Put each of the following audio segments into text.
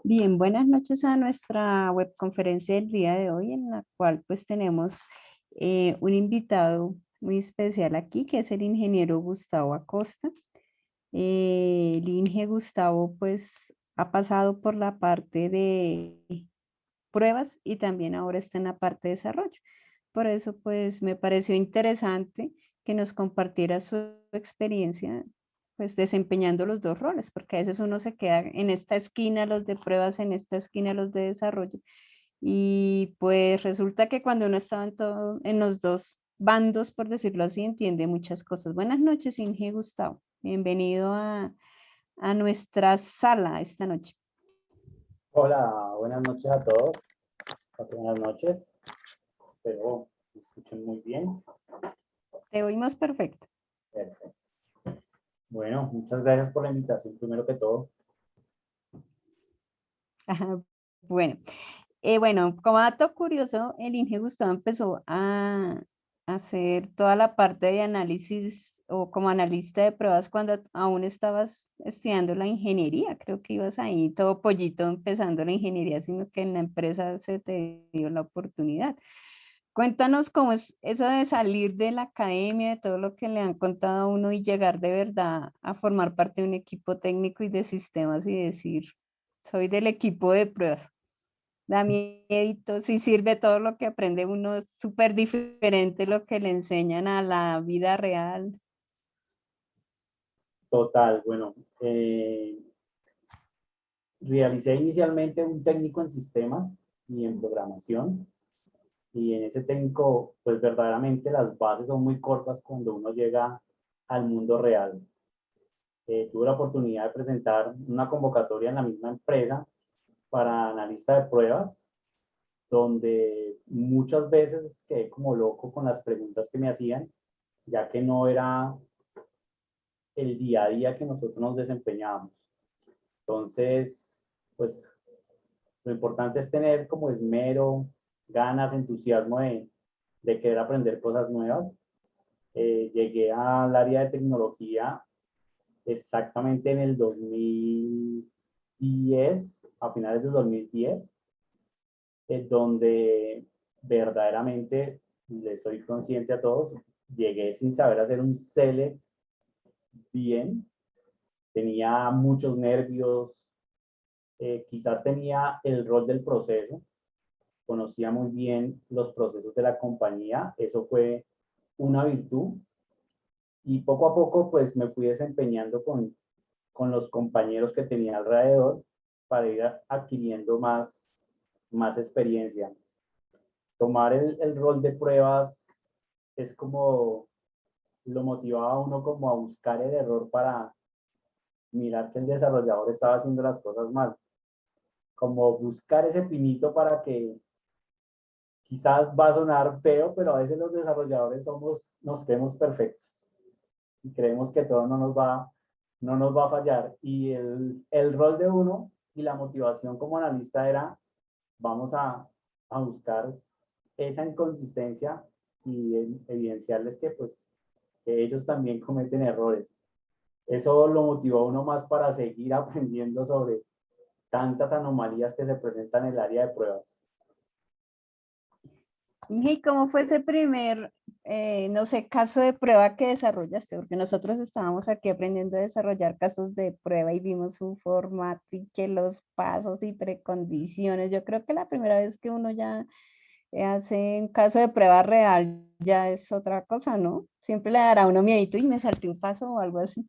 Bien, buenas noches a nuestra webconferencia del día de hoy, en la cual pues tenemos un invitado muy especial aquí, que es el ingeniero Gustavo Acosta. El Inge Gustavo pues ha pasado por la parte de pruebas y también ahora está en la parte de desarrollo. Por eso pues me pareció interesante que nos compartiera su experiencia pues desempeñando los dos roles, porque a veces uno se queda en esta esquina los de pruebas, en esta esquina los de desarrollo, y pues resulta que cuando uno estaba en los dos bandos, por decirlo así, entiende muchas cosas. Buenas noches, Inge Gustavo. Bienvenido a nuestra sala esta noche. Hola, buenas noches a todos. Buenas noches. Espero me escuchen muy bien. Te oímos perfecto. Perfecto. Bueno, muchas gracias por la invitación, primero que todo. Ajá. Bueno, bueno, como dato curioso, el Inge Gustavo empezó a hacer toda la parte de análisis o como analista de pruebas cuando aún estabas estudiando la ingeniería. Creo que ibas ahí todo pollito empezando la ingeniería, sino que en la empresa se te dio la oportunidad. Cuéntanos cómo es eso de salir de la academia, de todo lo que le han contado a uno y llegar de verdad a formar parte de un equipo técnico y de sistemas y decir, soy del equipo de pruebas. Da miedito, si sirve todo lo que aprende uno, es súper diferente lo que le enseñan a la vida real. Total, bueno, realicé inicialmente un técnico en sistemas y en programación. Y en ese técnico, pues verdaderamente las bases son muy cortas cuando uno llega al mundo real. Tuve la oportunidad de presentar una convocatoria en la misma empresa para analista de pruebas, donde muchas veces quedé como loco con las preguntas que me hacían, ya que no era el día a día que nosotros nos desempeñábamos. Entonces, pues lo importante es tener como esmero, ganas, entusiasmo de querer aprender cosas nuevas. Llegué al área de tecnología exactamente en el 2010, a finales del 2010, donde verdaderamente, les soy consciente a todos, llegué sin saber hacer un select bien, tenía muchos nervios, quizás tenía el rol del proceso, conocía muy bien los procesos de la compañía, eso fue una virtud, y poco a poco pues me fui desempeñando con los compañeros que tenía alrededor para ir adquiriendo más experiencia. Tomar el rol de pruebas es como lo motivaba a uno como a buscar el error para mirar que el desarrollador estaba haciendo las cosas mal, como buscar ese pinito para que quizás va a sonar feo, pero a veces los desarrolladores nos creemos perfectos y creemos que todo no nos va a fallar. Y el rol de uno y la motivación como analista era, vamos a buscar esa inconsistencia y evidenciarles que pues que ellos también cometen errores. Eso lo motivó a uno más para seguir aprendiendo sobre tantas anomalías que se presentan en el área de pruebas. ¿Y cómo fue ese primer, no sé, caso de prueba que desarrollaste? Porque nosotros estábamos aquí aprendiendo a desarrollar casos de prueba y vimos un formato y que los pasos y precondiciones. Yo creo que la primera vez que uno ya hace un caso de prueba real ya es otra cosa, ¿no? Siempre le dará a uno miedito y me salté un paso o algo así.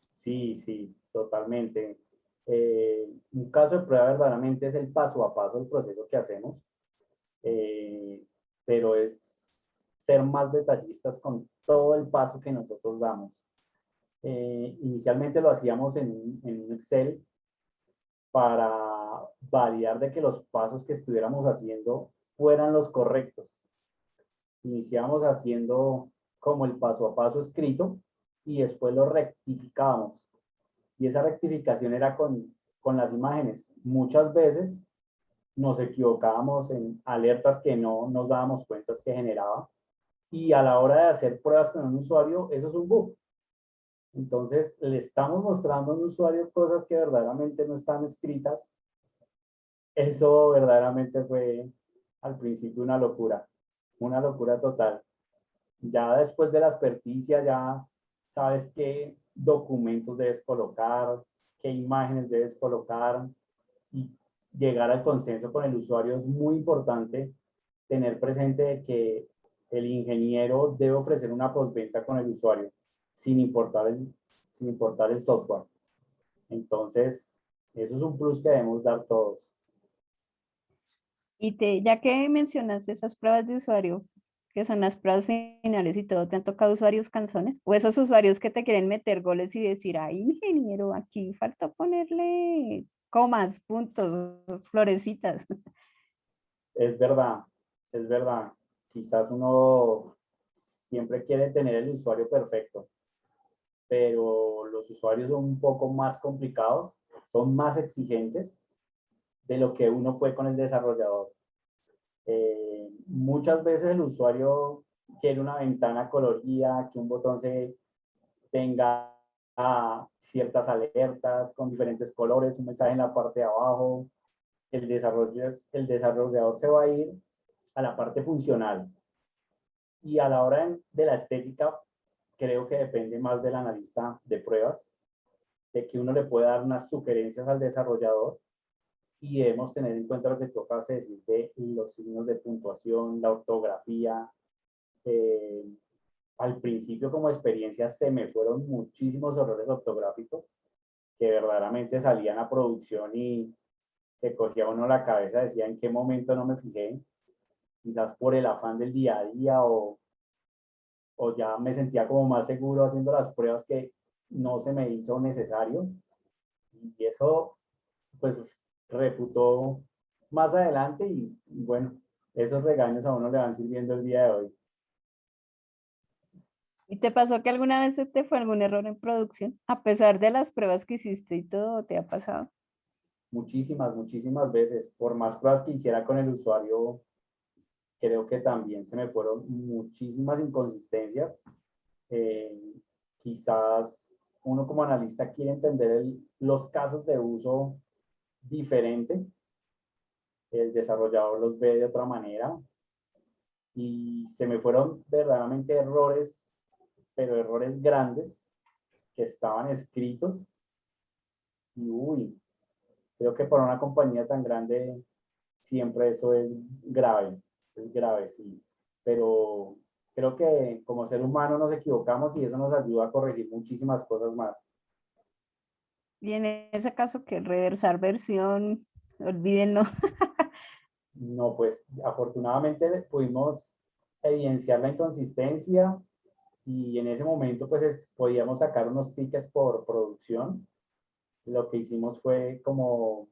Sí, sí, totalmente. Un caso de prueba verdaderamente es el paso a paso del proceso que hacemos, eh, pero es ser más detallistas con todo el paso que nosotros damos. Inicialmente lo hacíamos en un Excel para validar de que los pasos que estuviéramos haciendo fueran los correctos. Iniciamos haciendo como el paso a paso escrito y después lo rectificábamos. Y esa rectificación era con las imágenes. Muchas veces nos equivocábamos en alertas que no nos dábamos cuenta que generaba. Y a la hora de hacer pruebas con un usuario, eso es un bug. Entonces, le estamos mostrando a un usuario cosas que verdaderamente no están escritas eso verdaderamente fue al principio una locura total. Ya después de la experticia, ya sabes qué documentos debes colocar, qué imágenes debes colocar y llegar al consenso con el usuario es muy importante tener presente de que el ingeniero debe ofrecer una postventa con el usuario, sin importar sin importar el software. Entonces, eso es un plus que debemos dar todos. Ya que mencionaste esas pruebas de usuario, que son las pruebas finales y todo, ¿te han tocado usuarios canzones? O esos usuarios que te quieren meter goles y decir, ay, ingeniero, aquí falta ponerle comas, puntos, florecitas. Es verdad, es verdad. Quizás uno siempre quiere tener el usuario perfecto, pero los usuarios son un poco más complicados, son más exigentes de lo que uno fue con el desarrollador. Muchas veces el usuario quiere una ventana colorida, que un botón se tenga ciertas alertas con diferentes colores, un mensaje en la parte de abajo. El desarrollador se va a ir a la parte funcional. Y a la hora de la estética, creo que depende más del analista de pruebas, de que uno le pueda dar unas sugerencias al desarrollador y debemos tener en cuenta lo que tú acabas de decir de los signos de puntuación, la ortografía. Eh, Al principio como experiencia se me fueron muchísimos errores ortográficos que verdaderamente salían a producción y se cogía uno la cabeza, decía en qué momento no me fijé, quizás por el afán del día a día o ya me sentía como más seguro haciendo las pruebas que no se me hizo necesario. Y eso pues refutó más adelante y bueno, esos regaños a uno le van sirviendo el día de hoy. ¿Y te pasó que alguna vez se te fue algún error en producción? A pesar de las pruebas que hiciste y todo, ¿te ha pasado? Muchísimas, muchísimas veces. Por más pruebas que hiciera con el usuario, creo que también se me fueron muchísimas inconsistencias. Eh, Quizás uno como analista quiere entender los casos de uso diferente, el desarrollador los ve de otra manera y se me fueron verdaderamente errores, pero errores grandes que estaban escritos y uy, creo que para una compañía tan grande siempre eso es grave, sí, pero creo que como ser humano nos equivocamos y eso nos ayuda a corregir muchísimas cosas más. Y en ese caso, que reversar versión, olvídenlo. No, pues afortunadamente pudimos evidenciar la inconsistencia y en ese momento pues podíamos sacar unos tickets por producción. Lo que hicimos fue como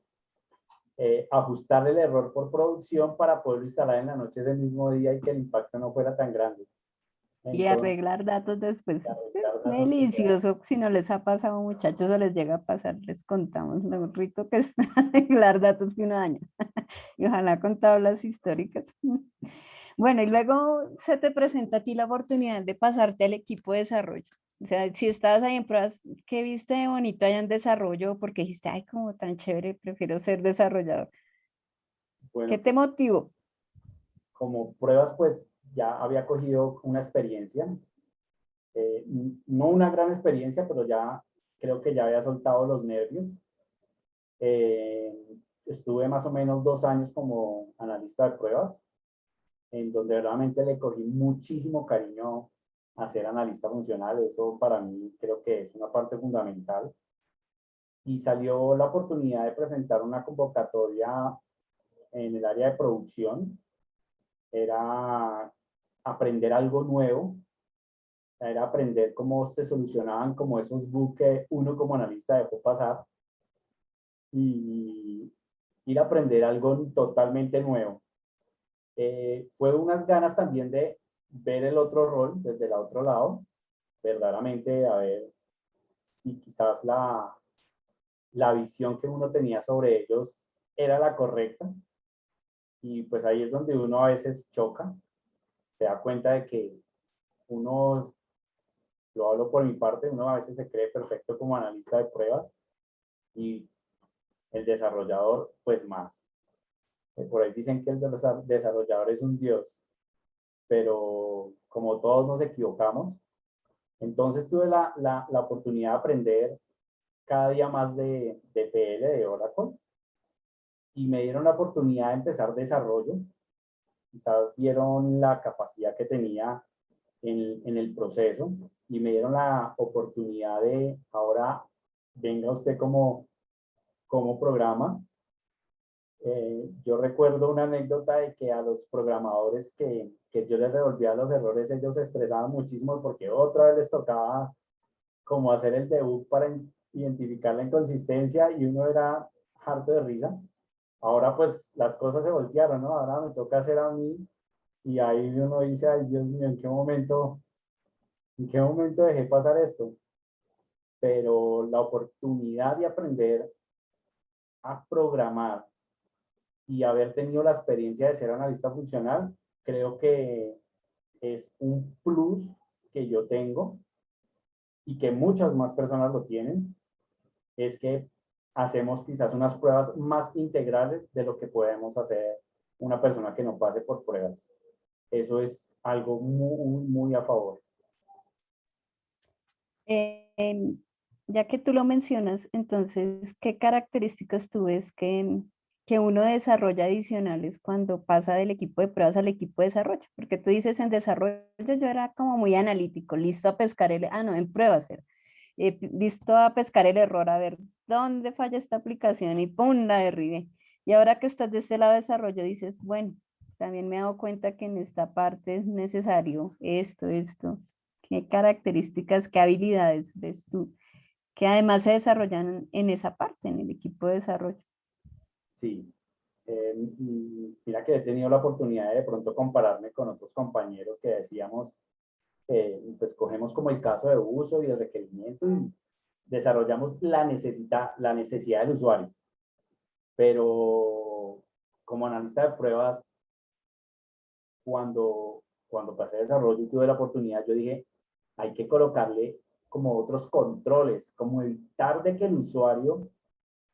ajustar el error por producción para poderlo instalar en la noche ese mismo día y que el impacto no fuera tan grande. Y Entonces, arreglar datos después. Es arreglar datos que delicioso. Si no les ha pasado, muchachos, o les llega a pasar, les contamos lo rico que es arreglar datos que uno daña. Y ojalá con tablas históricas. Bueno, y luego se te presenta a ti la oportunidad de pasarte al equipo de desarrollo. O sea, si estabas ahí en pruebas, ¿qué viste de bonito allá en desarrollo? Porque dijiste, ay, como tan chévere, prefiero ser desarrollador. ¿Qué bueno, te pues motivó? como pruebas pues ya había cogido una experiencia, no una gran experiencia, pero ya creo que ya había soltado los nervios. Eh, Estuve más o menos 2 años como analista de pruebas, en donde realmente le cogí muchísimo cariño a ser analista funcional. Eso para mí creo que es una parte fundamental. Y salió la oportunidad de presentar una convocatoria en el área de producción. Era aprender algo nuevo, era aprender cómo se solucionaban como esos bugs que uno como analista dejó pasar y ir a aprender algo totalmente nuevo. Fue unas ganas también de ver el otro rol desde el otro lado, verdaderamente a ver si quizás la visión que uno tenía sobre ellos era la correcta. Y pues ahí es donde uno a veces choca, se da cuenta de que uno, lo hablo por mi parte, uno a veces se cree perfecto como analista de pruebas y el desarrollador pues más. Por ahí dicen que el de los desarrolladores es un dios, pero como todos nos equivocamos, entonces tuve la oportunidad de aprender cada día más de PL, de Oracle, y me dieron la oportunidad de empezar desarrollo. Quizás vieron la capacidad que tenía en el proceso y me dieron la oportunidad de ahora venga usted como programa. Yo recuerdo una anécdota de que a los programadores que yo les revolvía los errores, ellos se estresaban muchísimo porque otra vez les tocaba como hacer el debug para identificar la inconsistencia y uno era harto de risa. Ahora pues las cosas se voltearon, ¿no? Ahora me toca hacer a mí y ahí uno dice, ay Dios mío, en qué momento dejé pasar esto? Pero la oportunidad de aprender a programar y haber tenido la experiencia de ser analista funcional, creo que es un plus que yo tengo y que muchas más personas lo tienen, es que hacemos quizás unas pruebas más integrales de lo que podemos hacer una persona que no pase por pruebas. Eso es algo muy, muy a favor. Em, ya que tú lo mencionas, entonces, ¿qué características tú ves que uno desarrolla adicionales cuando pasa del equipo de pruebas al equipo de desarrollo? Porque tú dices en desarrollo yo era como muy analítico, listo a pescar no, en pruebas era, listo a pescar el error, a ver dónde falla esta aplicación y ¡pum! La derribé. Y ahora que estás de este lado de desarrollo, dices, bueno, también me he dado cuenta que en esta parte es necesario esto. ¿Qué características, qué habilidades ves tú que además se desarrollan en esa parte, en el equipo de desarrollo? Sí, mira que he tenido la oportunidad de pronto compararme con otros compañeros que decíamos, pues cogemos como el caso de uso y el requerimiento y desarrollamos la necesidad del usuario. Pero como analista de pruebas, cuando pasé a desarrollo y tuve la oportunidad, yo dije, hay que colocarle como otros controles, como evitar de que el usuario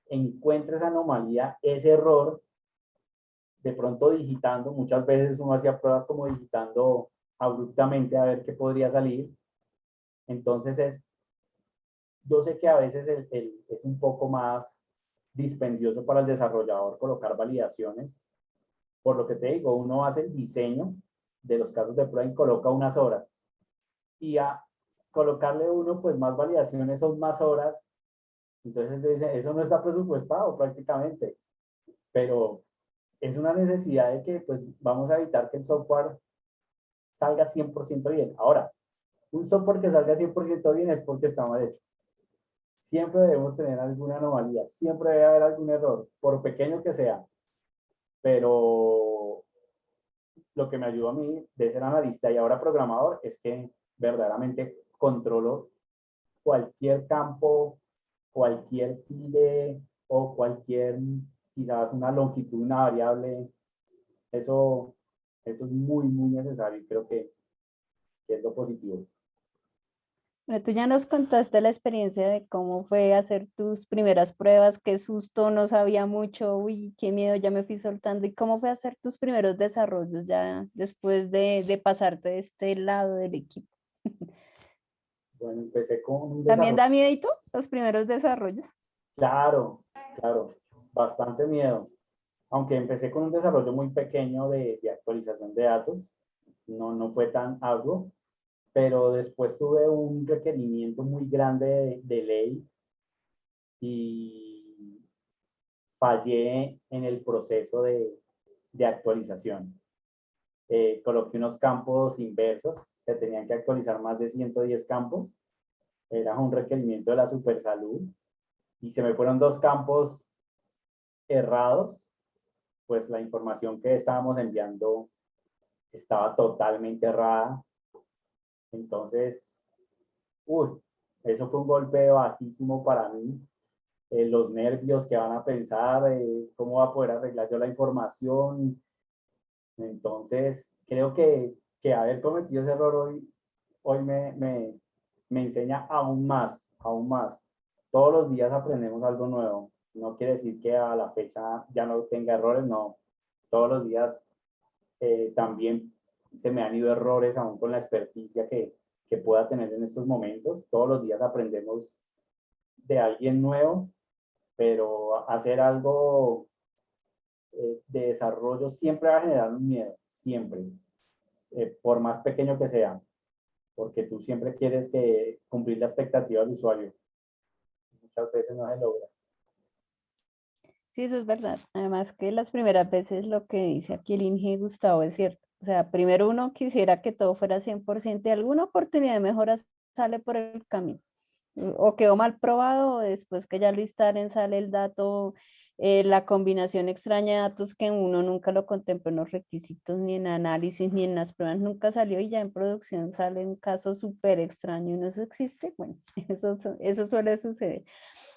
encuentre esa anomalía, ese error, de pronto digitando, muchas veces uno hacía pruebas como digitando abruptamente a ver qué podría salir. Entonces yo sé que a veces es un poco más dispendioso para el desarrollador colocar validaciones. Por lo que te digo, uno hace el diseño de los casos de prueba y coloca unas horas. Y a colocarle uno, pues más validaciones son más horas. Entonces dice, eso no está presupuestado prácticamente, pero es una necesidad de que pues vamos a evitar que el software salga 100% bien. Ahora, un software que salga 100% bien es porque está mal hecho. Siempre debemos tener alguna anomalía, siempre debe haber algún error, por pequeño que sea, pero lo que me ayudó a mí de ser analista y ahora programador es que verdaderamente controlo cualquier campo, cualquier tilde o cualquier, quizás una longitud, una variable. Eso, eso es muy, muy necesario y creo que es lo positivo. Bueno, tú ya nos contaste la experiencia de cómo fue hacer tus primeras pruebas, qué susto, no sabía mucho, uy, qué miedo, ya me fui soltando, y cómo fue hacer tus primeros desarrollos ya después de pasarte de este lado del equipo. Bueno, empecé con un ¿También desarrollo, da miedito los primeros desarrollos? claro, claro, bastante miedo. Aunque empecé con un desarrollo muy pequeño de actualización de datos, no fue tan arduo, pero después tuve un requerimiento muy grande de ley y fallé en el proceso de actualización. Coloqué unos campos inversos, se tenían que actualizar más de 110 campos, era un requerimiento de la Supersalud y se me fueron dos campos errados, pues la información que estábamos enviando estaba totalmente errada. Entonces, uy, eso fue un golpe bajísimo para mí. Los nervios que van a pensar, cómo va a poder arreglar yo la información. Entonces, creo que haber cometido ese error hoy me enseña aún más, aún más. Todos los días aprendemos algo nuevo. No quiere decir que a la fecha ya no tenga errores, no. Todos los días también se me han ido errores aún con la experticia que pueda tener en estos momentos. Todos los días aprendemos de alguien nuevo, pero hacer algo de desarrollo siempre va a generar un miedo, siempre, por más pequeño que sea, porque tú siempre quieres que cumplir la expectativa del usuario. Muchas veces no se logra. Sí, eso es verdad. Además que las primeras veces lo que dice aquí el Inge Gustavo es cierto. O sea, primero uno quisiera que todo fuera 100% y alguna oportunidad de mejora sale por el camino. O quedó mal probado, o después que ya lo instalen sale el dato, la combinación extraña de datos que uno nunca lo contempló en los requisitos, ni en análisis, ni en las pruebas, nunca salió y ya en producción sale un caso súper extraño y no eso existe. Bueno, eso suele suceder.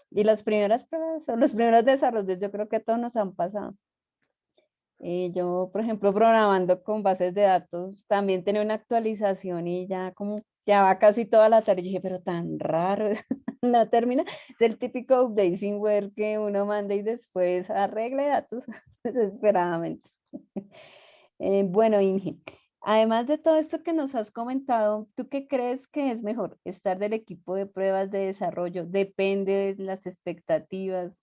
Y las primeras pruebas o los primeros desarrollos yo creo que a todos nos han pasado. Yo, por ejemplo, programando con bases de datos, también tenía una actualización y ya como ya va casi toda la tarde. Y dije, pero tan raro, no termina. Es el típico update sin ver que uno manda y después arregle datos desesperadamente. Bueno, Inge, además de todo esto que nos has comentado, ¿tú qué crees que es mejor? ¿Estar del equipo de pruebas de desarrollo? ¿Depende de las expectativas?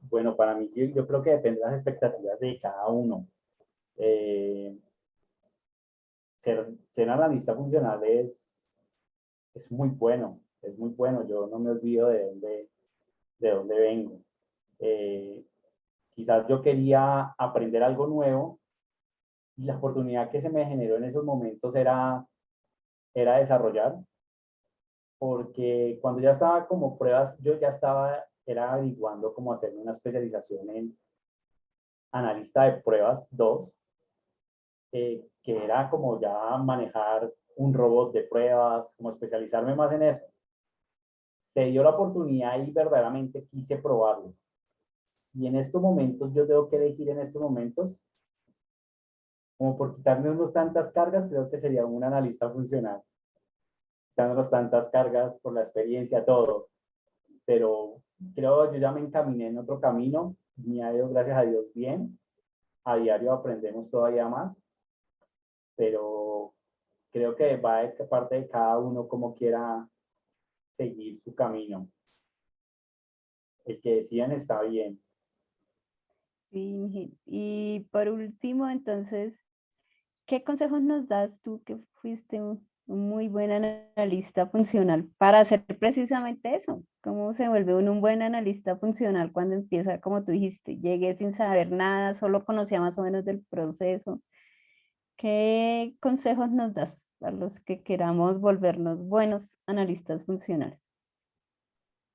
Bueno, para mí yo creo que depende de las expectativas de cada uno. Eh, ser analista funcional es muy bueno, es muy bueno. Yo no me olvido de dónde vengo. Eh, Quizás yo quería aprender algo nuevo y la oportunidad que se me generó en esos momentos era desarrollar, porque cuando ya estaba como pruebas, yo ya era averiguando cómo hacerme una especialización en analista de pruebas 2, que era como ya manejar un robot de pruebas, como especializarme más en eso. Se dio la oportunidad y verdaderamente quise probarlo. Y en estos momentos, yo tengo que elegir en estos momentos, como por quitarme unos tantas cargas, creo que sería un analista funcional, quitándonos tantas cargas por la experiencia, todo. Pero creo yo ya me encaminé en otro camino, me ha ido, gracias a Dios, bien. A diario aprendemos todavía más, pero creo que va de parte de cada uno como quiera seguir su camino. El que decían está bien. Sí, Inge. Y por último, entonces, ¿qué consejos nos das tú que fuiste un muy buen analista funcional para hacer precisamente eso? ¿Cómo se vuelve uno un buen analista funcional cuando empieza, como tú dijiste, llegué sin saber nada, solo conocía más o menos del proceso? ¿Qué consejos nos das a los que queramos volvernos buenos analistas funcionales?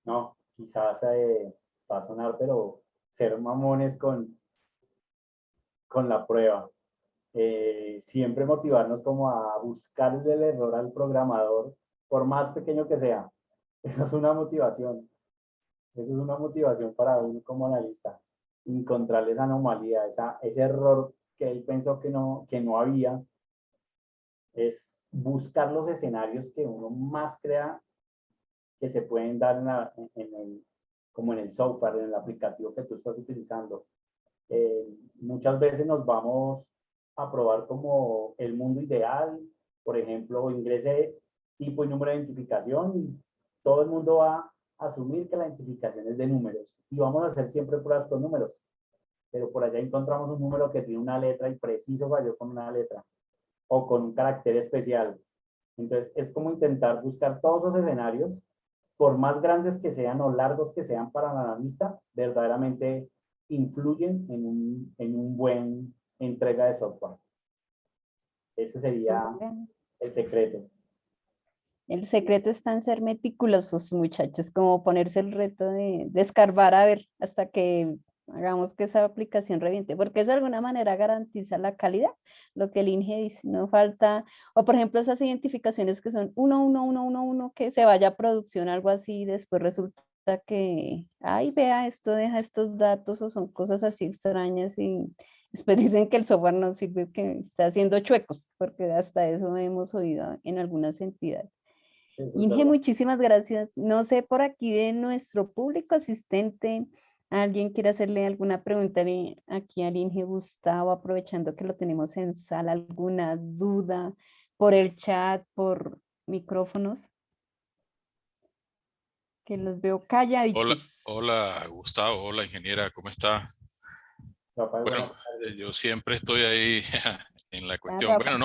No, quizás va a sonar, pero ser mamones con la prueba. Siempre motivarnos como a buscarle el error al programador, por más pequeño que sea. Esa es una motivación. Eso es una motivación para uno como analista. Encontrarle esa anomalía, ese error que él pensó que no había, es buscar los escenarios que uno más crea que se pueden dar como en el software, en el aplicativo que tú estás utilizando. Muchas veces nos vamos a probar como el mundo ideal, por ejemplo, ingrese tipo y número de identificación y todo el mundo va a asumir que la identificación es de números y vamos a hacer siempre pruebas con números, pero por allá encontramos un número que tiene una letra y preciso falló con una letra o con un carácter especial. Entonces es como intentar buscar todos los escenarios, por más grandes que sean o largos que sean para el analista, verdaderamente influyen en un buen entrega de software. Ese sería Muy bien. el secreto. El secreto está en ser meticulosos, muchachos, como ponerse el reto de escarbar a ver hasta que hagamos que esa aplicación reviente, porque eso de alguna manera garantiza la calidad, lo que el INGE dice, no falta, o por ejemplo esas identificaciones que son 1, que se vaya a producción, algo así, y después resulta que, ay, vea, esto deja estos datos o son cosas así extrañas y después dicen que el software no sirve, que está haciendo chuecos, porque hasta eso hemos oído en algunas entidades. Eso es Inge, verdad. muchísimas gracias. No sé por aquí de nuestro público asistente, ¿Alguien quiere hacerle alguna pregunta aquí al Inge Gustavo, aprovechando que lo tenemos en sala? ¿Alguna duda por el chat, por micrófonos? Que los veo Hola, calladitos. hola Gustavo, hola ingeniera, ¿cómo está? Rafael, buenas Bueno, tardes. yo siempre estoy ahí en la Ah, cuestión. Rafa. Bueno,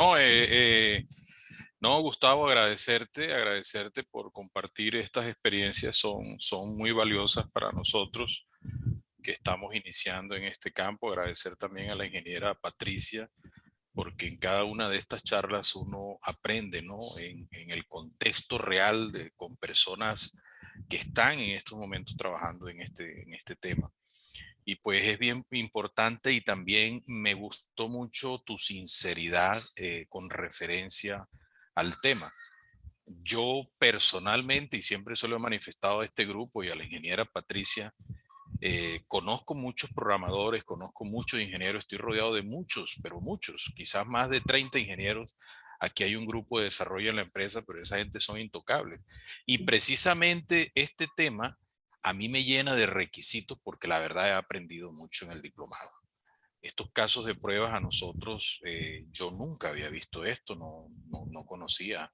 no, Gustavo, agradecerte por compartir estas experiencias, son muy valiosas para nosotros que estamos iniciando en este campo. Agradecer también a la ingeniera Patricia, porque en cada una de estas charlas uno aprende, ¿no? En el contexto real con personas que están en estos momentos trabajando en este tema. Y pues es bien importante y también me gustó mucho tu sinceridad con referencia al tema. Yo personalmente, y siempre se lo he manifestado a este grupo y a la ingeniera Patricia, conozco muchos programadores, conozco muchos ingenieros, estoy rodeado de muchos, pero muchos, quizás más de 30 ingenieros. Aquí hay un grupo de desarrollo en la empresa, pero esa gente son intocables. Y precisamente este tema a mí me llena de requisitos porque la verdad he aprendido mucho en el diplomado. Estos casos de pruebas a nosotros, yo nunca había visto esto, no conocía.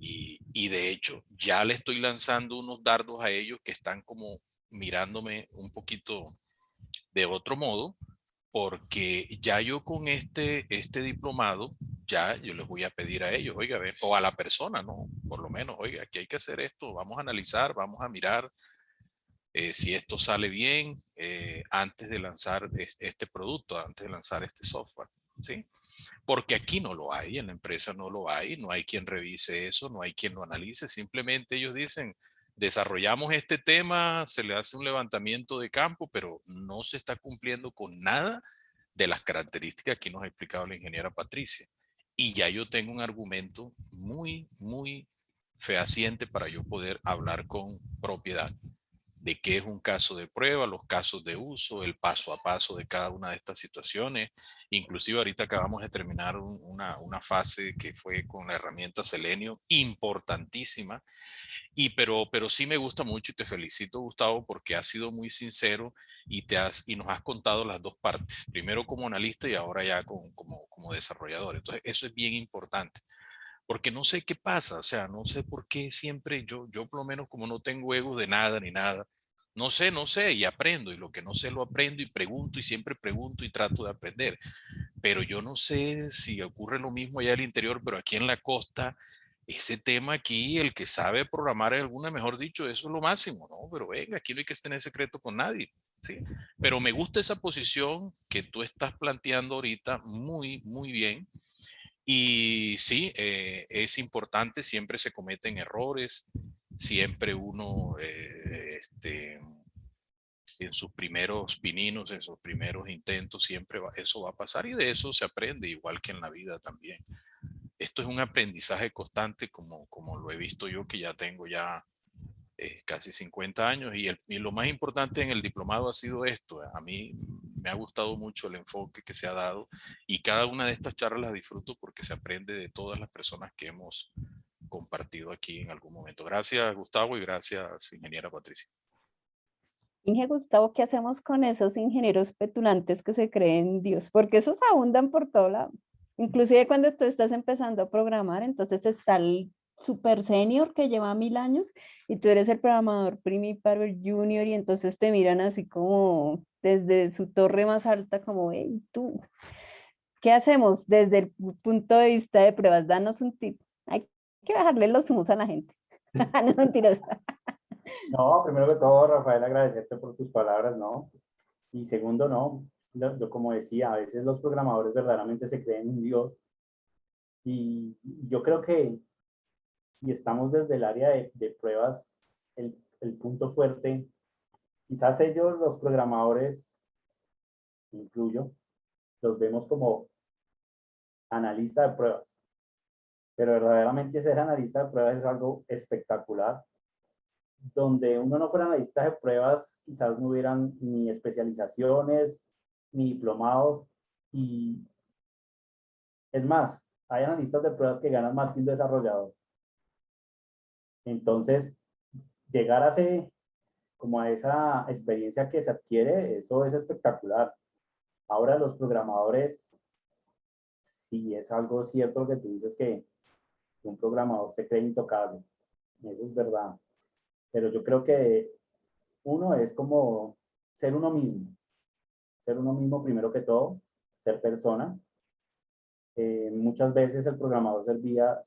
Y de hecho, ya le estoy lanzando unos dardos a ellos que están como mirándome un poquito de otro modo, porque ya yo con este diplomado, ya yo les voy a pedir a ellos, oiga, ven, o a la persona, ¿no? Por lo menos, oiga, aquí hay que hacer esto, vamos a analizar, vamos a mirar si esto sale bien antes de lanzar este producto, antes de lanzar este software, ¿sí? Porque aquí no lo hay, en la empresa no hay quien revise eso, no hay quien lo analice, simplemente ellos dicen, desarrollamos este tema, se le hace un levantamiento de campo, pero no se está cumpliendo con nada de las características que nos ha explicado la ingeniera Patricia. Y ya yo tengo un argumento muy fehaciente para yo poder hablar con propiedad de qué es un caso de prueba, los casos de uso, el paso a paso de cada una de estas situaciones. Inclusive ahorita acabamos de terminar una fase que fue con la herramienta Selenium, importantísima, pero sí me gusta mucho y te felicito, Gustavo, porque has sido muy sincero y nos has contado las dos partes, primero como analista y ahora ya como desarrollador. Entonces, eso es bien importante porque no sé qué pasa, o sea, no sé por qué siempre yo por lo menos como no tengo ego de nada ni nada, no sé y aprendo y lo que no sé lo aprendo y pregunto y siempre pregunto y trato de aprender, pero yo no sé si ocurre lo mismo allá al interior, pero aquí en la costa, ese tema aquí, el que sabe programar es alguna, mejor dicho, eso es lo máximo, ¿no? Pero venga, aquí no hay que tener secreto con nadie. Sí, pero me gusta esa posición que tú estás planteando ahorita muy bien y sí, es importante, siempre se cometen errores, siempre uno en sus primeros pininos, en sus primeros intentos, eso va a pasar y de eso se aprende, igual que en la vida también. Esto es un aprendizaje constante como lo he visto yo que ya tengo ya casi 50 años y lo más importante en el diplomado ha sido esto. A mí me ha gustado mucho el enfoque que se ha dado y cada una de estas charlas las disfruto porque se aprende de todas las personas que hemos compartido aquí en algún momento. Gracias, Gustavo, y gracias, ingeniera Patricia. Inge Gustavo, ¿qué hacemos con esos ingenieros petulantes que se creen Dios? Porque esos abundan por todo lado. Inclusive cuando tú estás empezando a programar, entonces está el super senior que lleva 1000 años y tú eres el programador primipario junior y entonces te miran así como desde su torre más alta como, hey, tú, ¿qué hacemos desde el punto de vista de pruebas? Danos un tip. Hay que bajarle los humos a la gente. No, mentiras. No, primero que todo, Rafael, agradecerte por tus palabras, ¿no? Y segundo, no, yo como decía, a veces los programadores verdaderamente se creen un Dios y yo creo que si estamos desde el área de pruebas, el punto fuerte, quizás ellos, los programadores, incluyo, los vemos como analista de pruebas, pero verdaderamente ser analista de pruebas es algo espectacular. Donde uno no fuera analista de pruebas, quizás no hubieran ni especializaciones, ni diplomados, y es más, hay analistas de pruebas que ganan más que un desarrollador. Entonces, llegar a ese como a esa experiencia que se adquiere, eso es espectacular. Ahora los programadores, sí es algo cierto lo que tú dices, que un programador se cree intocable, eso es verdad, pero yo creo que uno es como ser uno mismo primero que todo, ser persona. Muchas veces el programador se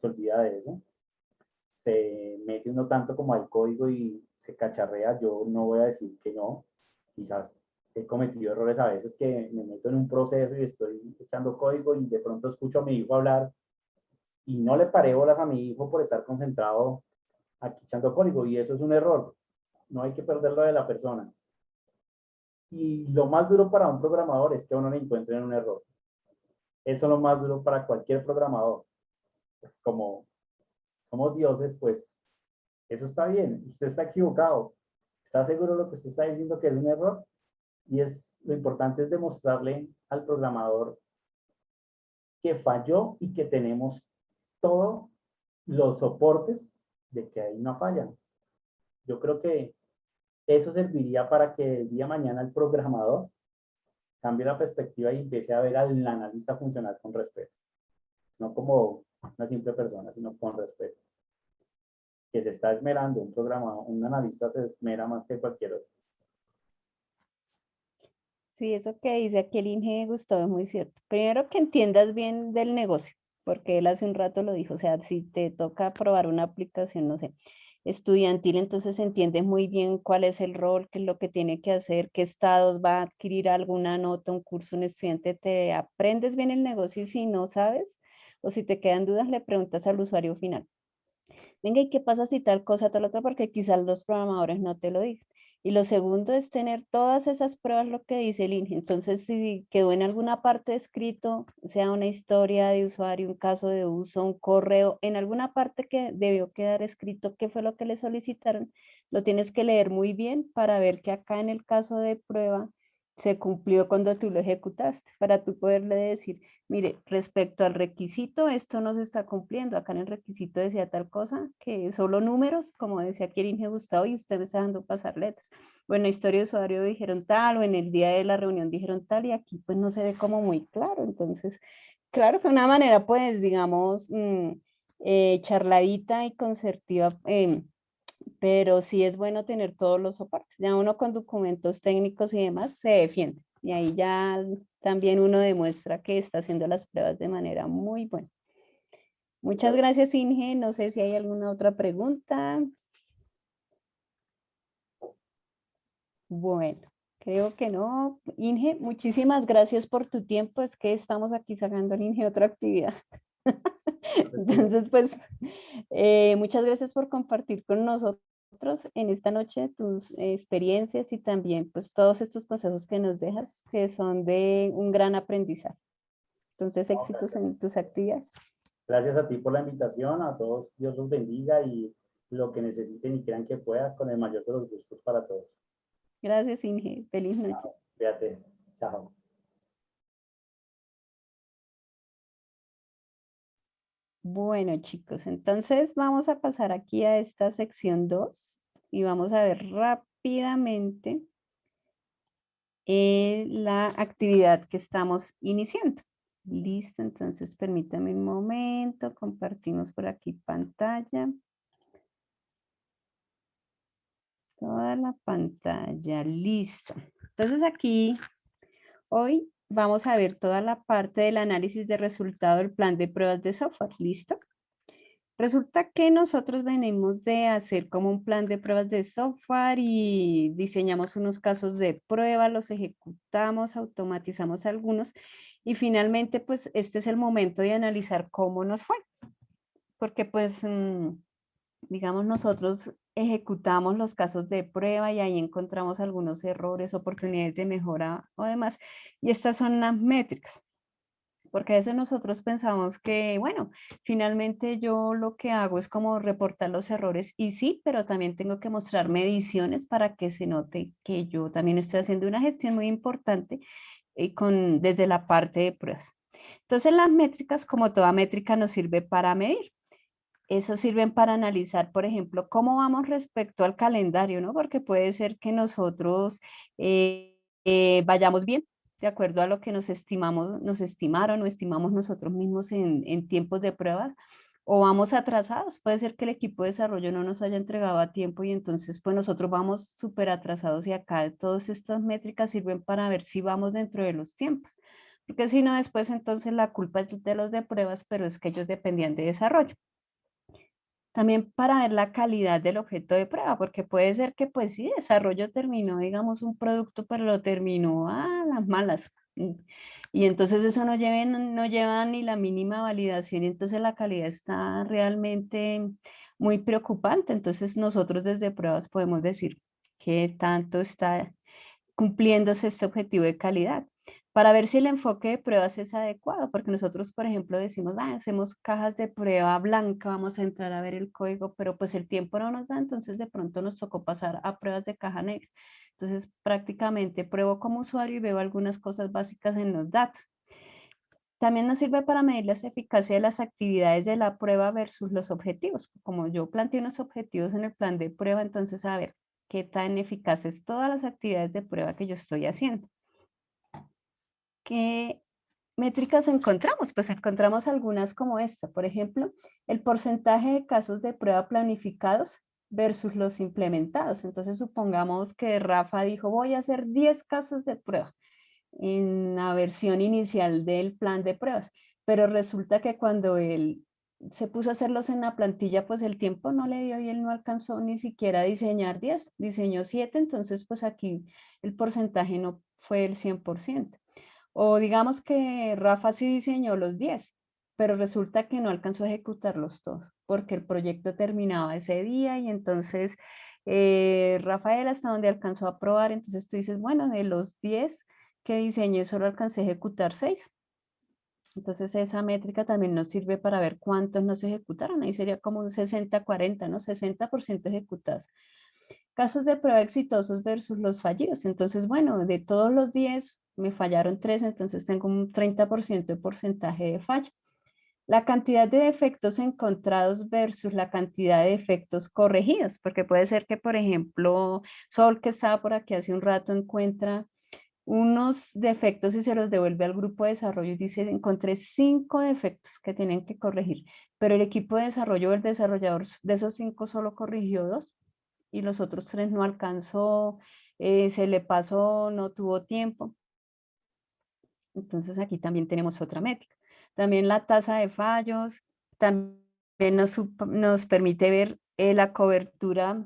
olvida de eso, se mete uno tanto como al código y se cacharrea. Yo no voy a decir que no, quizás he cometido errores a veces que me meto en un proceso y estoy echando código y de pronto escucho a mi hijo hablar y no le paré bolas a mi hijo por estar concentrado aquí echando código, y eso es un error. No hay que perderlo de la persona. Y lo más duro para un programador es que uno le encuentre un error. Eso es lo más duro para cualquier programador. Como somos dioses, pues eso está bien. Usted está equivocado. ¿Está seguro de lo que usted está diciendo que es un error? Y lo importante es demostrarle al programador que falló y que tenemos todos los soportes de que hay una falla. Yo creo que eso serviría para que el día de mañana el programador cambie la perspectiva y empiece a ver al analista funcional con respeto. No como una simple persona, sino con respeto. Que se está esmerando, un analista se esmera más que cualquier otro. Sí, eso que dice aquí el Inge Gustavo es muy cierto. Primero que entiendas bien del negocio, porque él hace un rato lo dijo, o sea, si te toca probar una aplicación, no sé, estudiantil, entonces entiendes muy bien cuál es el rol, qué es lo que tiene que hacer, qué estados va a adquirir alguna nota, un curso, un estudiante, te aprendes bien el negocio y si no sabes o si te quedan dudas, le preguntas al usuario final. Venga, ¿y qué pasa si tal cosa, tal otra? Porque quizás los programadores no te lo digan. Y lo segundo es tener todas esas pruebas, lo que dice el INGE. Entonces, si quedó en alguna parte escrito, sea una historia de usuario, un caso de uso, un correo, en alguna parte que debió quedar escrito qué fue lo que le solicitaron, lo tienes que leer muy bien para ver que acá en el caso de prueba se cumplió cuando tú lo ejecutaste, para tú poderle decir, mire, respecto al requisito, esto no se está cumpliendo. Acá en el requisito decía tal cosa, que solo números, como decía aquí el Inge Gustavo, y usted me está dando pasar letras. Bueno, historia de usuario dijeron tal, o en el día de la reunión dijeron tal, y aquí pues no se ve como muy claro. Entonces, claro que una manera, pues, digamos, charladita y concertiva, pero sí es bueno tener todos los soportes. Ya uno con documentos técnicos y demás se defiende. Y ahí ya también uno demuestra que está haciendo las pruebas de manera muy buena. Muchas gracias, Inge. No sé si hay alguna otra pregunta. Bueno, creo que no. Inge, muchísimas gracias por tu tiempo. Es que estamos aquí sacando al Inge otra actividad. Entonces, pues, muchas gracias por compartir con nosotros en esta noche tus experiencias y también, pues, todos estos consejos que nos dejas, que son de un gran aprendizaje. Entonces, No, éxitos gracias. en tus actividades. Gracias a ti por la invitación, a todos, Dios los bendiga y lo que necesiten y crean que pueda, con el mayor de los gustos para todos. Gracias, Inge. Feliz noche. Fíjate, chao. Bueno, chicos, entonces vamos a pasar aquí a esta sección 2 y vamos a ver rápidamente la actividad que estamos iniciando. Listo, entonces permítame un momento, compartimos por aquí pantalla. Toda la pantalla, listo. Entonces aquí, hoy vamos a ver toda la parte del análisis de resultado del plan de pruebas de software, ¿listo? Resulta que nosotros venimos de hacer como un plan de pruebas de software y diseñamos unos casos de prueba, los ejecutamos, automatizamos algunos y finalmente pues este es el momento de analizar cómo nos fue. Porque pues digamos nosotros ejecutamos los casos de prueba y ahí encontramos algunos errores, oportunidades de mejora o demás. Y estas son las métricas. Porque a veces nosotros pensamos que, bueno, finalmente yo lo que hago es como reportar los errores y sí, pero también tengo que mostrar mediciones para que se note que yo también estoy haciendo una gestión muy importante desde la parte de pruebas. Entonces las métricas, como toda métrica, nos sirve para medir. eso sirven para analizar, por ejemplo, cómo vamos respecto al calendario, ¿no? Porque puede ser que nosotros vayamos bien, de acuerdo a lo que nos estimaron o estimamos nosotros mismos en tiempos de pruebas, o vamos atrasados. Puede ser que el equipo de desarrollo no nos haya entregado a tiempo y entonces pues nosotros vamos súper atrasados y acá todas estas métricas sirven para ver si vamos dentro de los tiempos. Porque si no, después entonces la culpa es de los de pruebas, pero es que ellos dependían de desarrollo. También para ver la calidad del objeto de prueba, porque puede ser que pues sí, desarrollo terminó, digamos, un producto, pero lo terminó a las malas. Y entonces eso no lleva ni la mínima validación y entonces la calidad está realmente muy preocupante. Entonces nosotros desde pruebas podemos decir qué tanto está cumpliéndose este objetivo de calidad, para ver si el enfoque de pruebas es adecuado, porque nosotros, por ejemplo, decimos, hacemos cajas de prueba blanca, vamos a entrar a ver el código, pero pues el tiempo no nos da, entonces de pronto nos tocó pasar a pruebas de caja negra. Entonces, prácticamente pruebo como usuario y veo algunas cosas básicas en los datos. También nos sirve para medir la eficacia de las actividades de la prueba versus los objetivos. Como yo planteé unos objetivos en el plan de prueba, entonces a ver qué tan eficaces todas las actividades de prueba que yo estoy haciendo. ¿Qué métricas encontramos? Pues encontramos algunas como esta. Por ejemplo, el porcentaje de casos de prueba planificados versus los implementados. Entonces supongamos que Rafa dijo, voy a hacer 10 casos de prueba en la versión inicial del plan de pruebas, pero resulta que cuando él se puso a hacerlos en la plantilla, pues el tiempo no le dio y él no alcanzó ni siquiera a diseñar 10, diseñó 7, entonces pues aquí el porcentaje no fue el 100%. O digamos que Rafa sí diseñó los 10, pero resulta que no alcanzó a ejecutarlos todos, porque el proyecto terminaba ese día y entonces Rafael hasta donde alcanzó a probar, entonces tú dices, bueno, de los 10 que diseñé solo alcancé a ejecutar 6. Entonces esa métrica también nos sirve para ver cuántos no se ejecutaron. Ahí sería como un 60-40, ¿no? 60% ejecutados. Casos de prueba exitosos versus los fallidos. Entonces, bueno, de todos los 10 me fallaron 3, entonces tengo un 30% de porcentaje de fallo. La cantidad de defectos encontrados versus la cantidad de defectos corregidos, porque puede ser que, por ejemplo, Sol, que estaba por aquí hace un rato, encuentra unos defectos y se los devuelve al grupo de desarrollo y dice, encontré 5 defectos que tienen que corregir, pero el equipo de desarrollo, el desarrollador de esos 5 solo corrigió 2 y los otros 3 no alcanzó, se le pasó, no tuvo tiempo. Entonces aquí también tenemos otra métrica. También la tasa de fallos, también nos permite ver la cobertura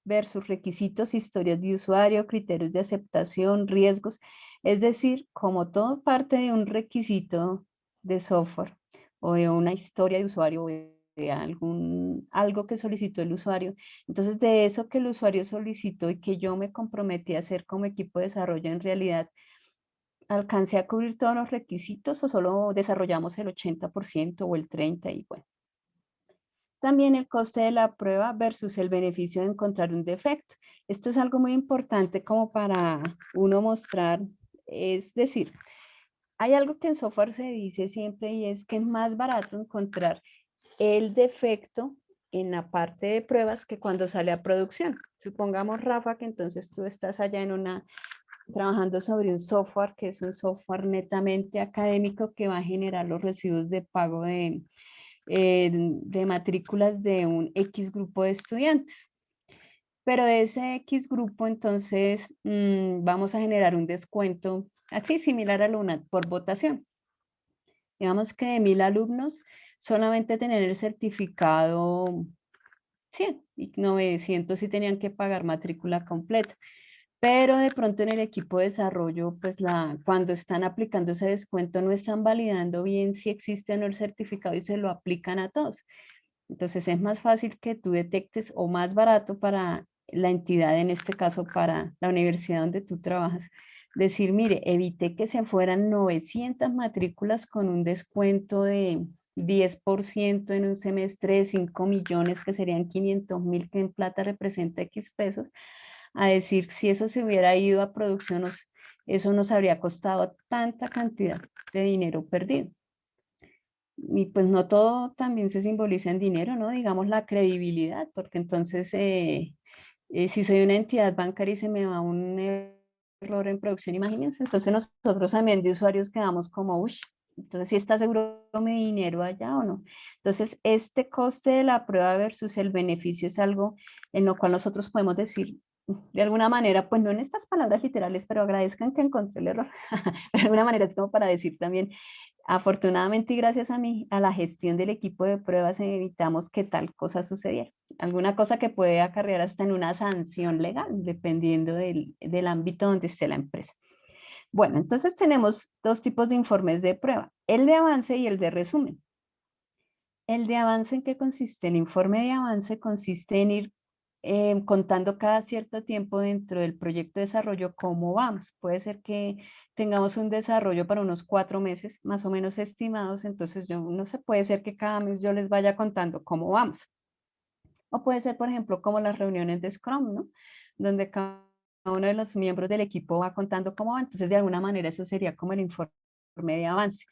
versus requisitos, historias de usuario, criterios de aceptación, riesgos. Es decir, como todo parte de un requisito de software o de una historia de usuario o de algo que solicitó el usuario. Entonces, de eso que el usuario solicitó y que yo me comprometí a hacer como equipo de desarrollo, en realidad, ¿alcancé a cubrir todos los requisitos o solo desarrollamos el 80% o el 30%? Y bueno. También el coste de la prueba versus el beneficio de encontrar un defecto. Esto es algo muy importante como para uno mostrar, es decir, hay algo que en software se dice siempre y es que es más barato encontrar el defecto en la parte de pruebas que cuando sale a producción. Supongamos, Rafa, que entonces tú estás allá trabajando sobre un software que es un software netamente académico que va a generar los recibos de pago de matrículas de un X grupo de estudiantes. Pero de ese X grupo, entonces, vamos a generar un descuento así similar al UNAT por votación. Digamos que de 1000 alumnos, solamente tener el certificado 100 y 900 sí tenían que pagar matrícula completa. Pero de pronto en el equipo de desarrollo, pues cuando están aplicando ese descuento no están validando bien si existe o no el certificado y se lo aplican a todos. Entonces es más fácil que tú detectes o más barato para la entidad, en este caso para la universidad donde tú trabajas, decir, mire, evité que se fueran 900 matrículas con un descuento de 10% en un semestre de 5 millones, que serían 500.000, que en plata representa X pesos, a decir, si eso se hubiera ido a producción, eso nos habría costado tanta cantidad de dinero perdido. y pues no todo también se simboliza en dinero, ¿no? Digamos la credibilidad, porque entonces si soy una entidad bancaria y se me va un error en producción, imagínense, entonces nosotros también de usuarios quedamos como, uy, entonces si está seguro mi dinero allá o no. Entonces este coste de la prueba versus el beneficio es algo en lo cual nosotros podemos decir, de alguna manera, pues no en estas palabras literales, pero agradezcan que encontré el error. De alguna manera es como para decir también, afortunadamente y gracias a la gestión del equipo de pruebas evitamos que tal cosa sucediera. Alguna cosa que puede acarrear hasta en una sanción legal, dependiendo del ámbito donde esté la empresa. Bueno, entonces tenemos dos tipos de informes de prueba, el de avance y el de resumen. El de avance, ¿en qué consiste? El informe de avance consiste en ir contando cada cierto tiempo dentro del proyecto de desarrollo cómo vamos. Puede ser que tengamos un desarrollo para unos 4 meses, más o menos estimados, entonces no se puede ser que cada mes yo les vaya contando cómo vamos. O puede ser, por ejemplo, como las reuniones de Scrum, ¿no? Donde cada uno de los miembros del equipo va contando cómo va. Entonces, de alguna manera, eso sería como el informe de avance.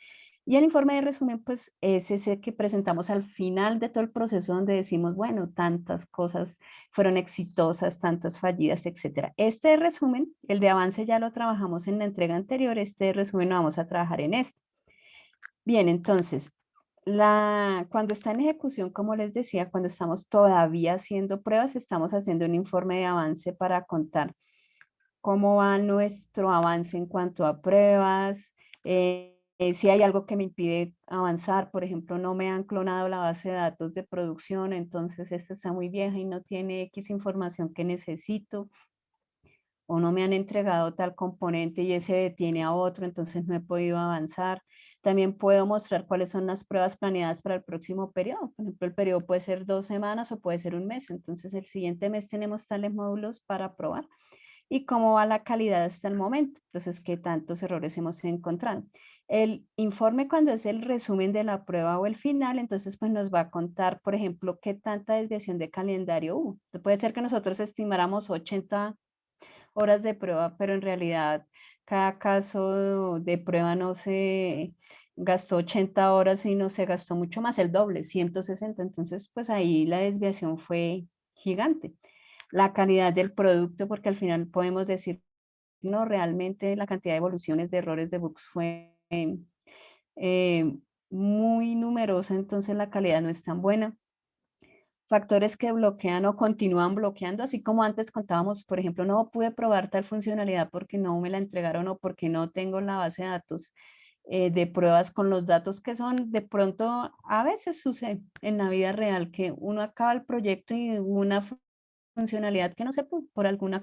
Y el informe de resumen, pues es ese que presentamos al final de todo el proceso donde decimos, bueno, tantas cosas fueron exitosas, tantas fallidas, etcétera. Este resumen, el de avance ya lo trabajamos en la entrega anterior, este resumen lo vamos a trabajar en este. Bien, entonces, cuando está en ejecución, como les decía, cuando estamos todavía haciendo pruebas, estamos haciendo un informe de avance para contar cómo va nuestro avance en cuanto a pruebas, si hay algo que me impide avanzar, por ejemplo, no me han clonado la base de datos de producción, entonces esta está muy vieja y no tiene X información que necesito, o no me han entregado tal componente y ese detiene a otro, entonces no he podido avanzar. También puedo mostrar cuáles son las pruebas planeadas para el próximo periodo. Por ejemplo, el periodo puede ser 2 semanas o puede ser un mes. Entonces, el siguiente mes tenemos tales módulos para probar y cómo va la calidad hasta el momento. Entonces, qué tantos errores hemos encontrado. El informe, cuando es el resumen de la prueba o el final, entonces pues nos va a contar, por ejemplo, qué tanta desviación de calendario hubo. Puede ser que nosotros estimáramos 80 horas de prueba, pero en realidad cada caso de prueba no se gastó 80 horas, sino se gastó mucho más, el doble, 160. Entonces, pues ahí la desviación fue gigante. La calidad del producto, porque al final podemos decir, no, realmente la cantidad de evoluciones de errores de bugs fue eh, muy numerosa, entonces la calidad no es tan buena. Factores que bloquean o continúan bloqueando, así como antes contábamos, por ejemplo, no pude probar tal funcionalidad porque no me la entregaron o porque no tengo la base de datos de pruebas con los datos que son, de pronto a veces sucede en la vida real que uno acaba el proyecto y una funcionalidad que no se pudo por alguna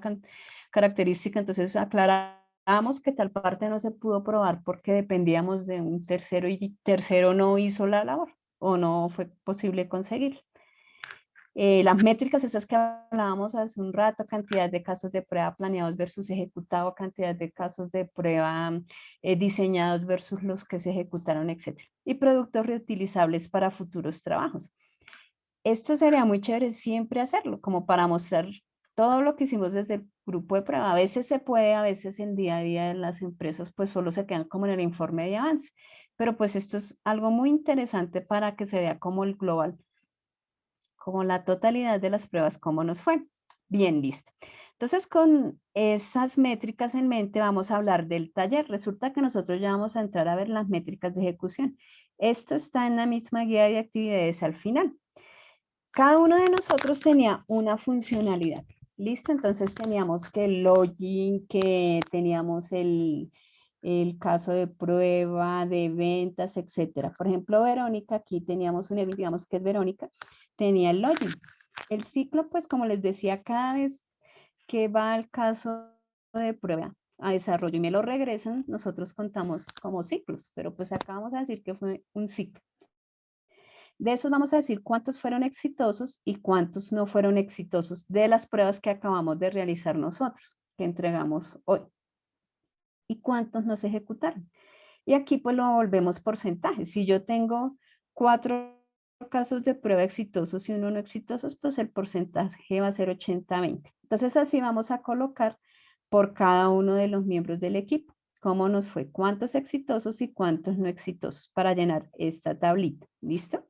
característica, entonces aclaramos que tal parte no se pudo probar porque dependíamos de un tercero y tercero no hizo la labor o no fue posible conseguir. Las métricas, esas que hablábamos hace un rato, cantidad de casos de prueba planeados versus ejecutados, cantidad de casos de prueba diseñados versus los que se ejecutaron, etc. Y productos reutilizables para futuros trabajos. Esto sería muy chévere siempre hacerlo, como para mostrar todo lo que hicimos desde el grupo de prueba. A veces se puede, a veces el día a día de las empresas pues solo se quedan como en el informe de avance. Pero pues esto es algo muy interesante para que se vea como el global, como la totalidad de las pruebas, cómo nos fue. Bien, listo. Entonces, con esas métricas en mente, vamos a hablar del taller. Resulta que nosotros ya vamos a entrar a ver las métricas de ejecución. Esto está en la misma guía de actividades al final. Cada uno de nosotros tenía una funcionalidad. ¿Listo? Entonces teníamos que el login, que teníamos el caso de prueba, de ventas, etcétera. Por ejemplo, Verónica, aquí teníamos un, digamos que es Verónica, tenía el login. El ciclo, pues como les decía, cada vez que va al caso de prueba a desarrollo y me lo regresan, nosotros contamos como ciclos, pero pues acá vamos a decir que fue un ciclo. De esos vamos a decir cuántos fueron exitosos y cuántos no fueron exitosos de las pruebas que acabamos de realizar nosotros, que entregamos hoy. Y cuántos no se ejecutaron. Y aquí pues lo volvemos porcentaje. Si yo tengo 4 casos de prueba exitosos y uno no exitosos, pues el porcentaje va a ser 80-20. Entonces así vamos a colocar por cada uno de los miembros del equipo. cómo nos fue, cuántos exitosos y cuántos no exitosos para llenar esta tablita. ¿Listo?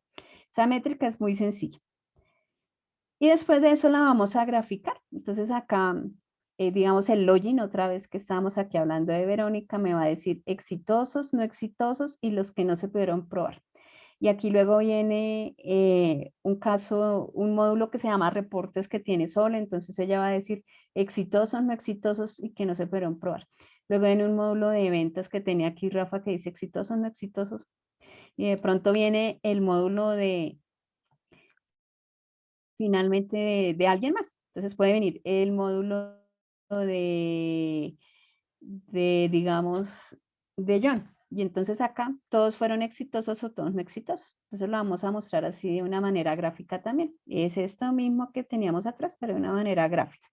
Esa métrica es muy sencilla. Y después de eso la vamos a graficar. Entonces acá, digamos, el login, otra vez que estábamos aquí hablando de Verónica, me va a decir exitosos, no exitosos y los que no se pudieron probar. Y aquí luego viene un caso, un módulo que se llama reportes que tiene Sol, entonces ella va a decir exitosos, no exitosos y que no se pudieron probar. Luego viene un módulo de ventas que tenía aquí Rafa que dice exitosos, no exitosos. Y de pronto viene el módulo de finalmente de alguien más. Entonces puede venir el módulo digamos, de John. Y entonces acá todos fueron exitosos o todos no exitosos. Entonces lo vamos a mostrar así de una manera gráfica también. Es esto mismo que teníamos atrás, pero de una manera gráfica.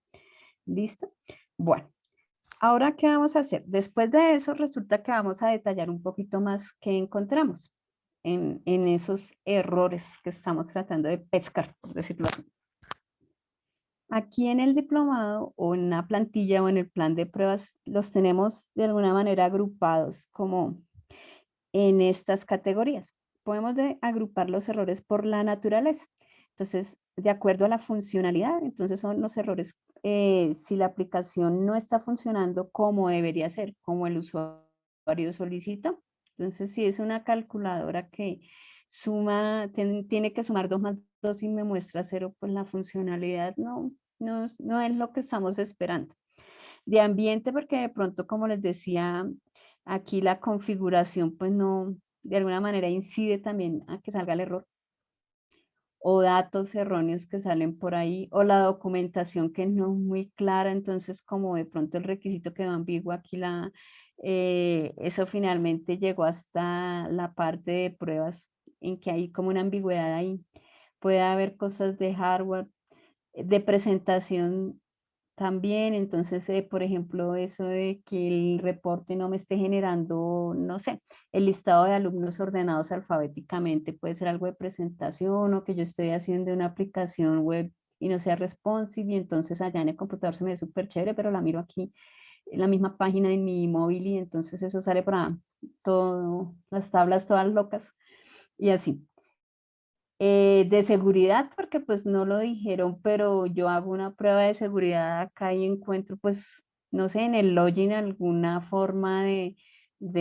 ¿Listo? Bueno, ahora ¿qué vamos a hacer? Después de eso resulta que vamos a detallar un poquito más qué encontramos en esos errores que estamos tratando de pescar, por decirlo así. Aquí en el diplomado o en una plantilla o en el plan de pruebas los tenemos de alguna manera agrupados como en estas categorías. Podemos agrupar los errores por la naturaleza. Entonces, de acuerdo a la funcionalidad, entonces son los errores si la aplicación no está funcionando como debería ser, como el usuario solicita. Entonces, si es una calculadora que suma, tiene que sumar 2 más 2 y me muestra 0, pues la funcionalidad no es lo que estamos esperando. De ambiente, porque de pronto, como les decía, aquí la configuración, pues no, de alguna manera incide también a que salga el error. O datos erróneos que salen por ahí, o la documentación que no es muy clara, entonces como de pronto el requisito quedó ambiguo, aquí eso finalmente llegó hasta la parte de pruebas en que hay como una ambigüedad ahí. Puede haber cosas de hardware, de presentación también, entonces, por ejemplo, eso de que el reporte no me esté generando, no sé, el listado de alumnos ordenados alfabéticamente, puede ser algo de presentación o que yo estoy haciendo una aplicación web y no sea responsive y entonces allá en el computador se me ve súper chévere, pero la miro aquí en la misma página en mi móvil y entonces eso sale para todo, las tablas todas locas y así. De seguridad, porque pues no lo dijeron, pero yo hago una prueba de seguridad acá y encuentro pues, no sé, en el login alguna forma de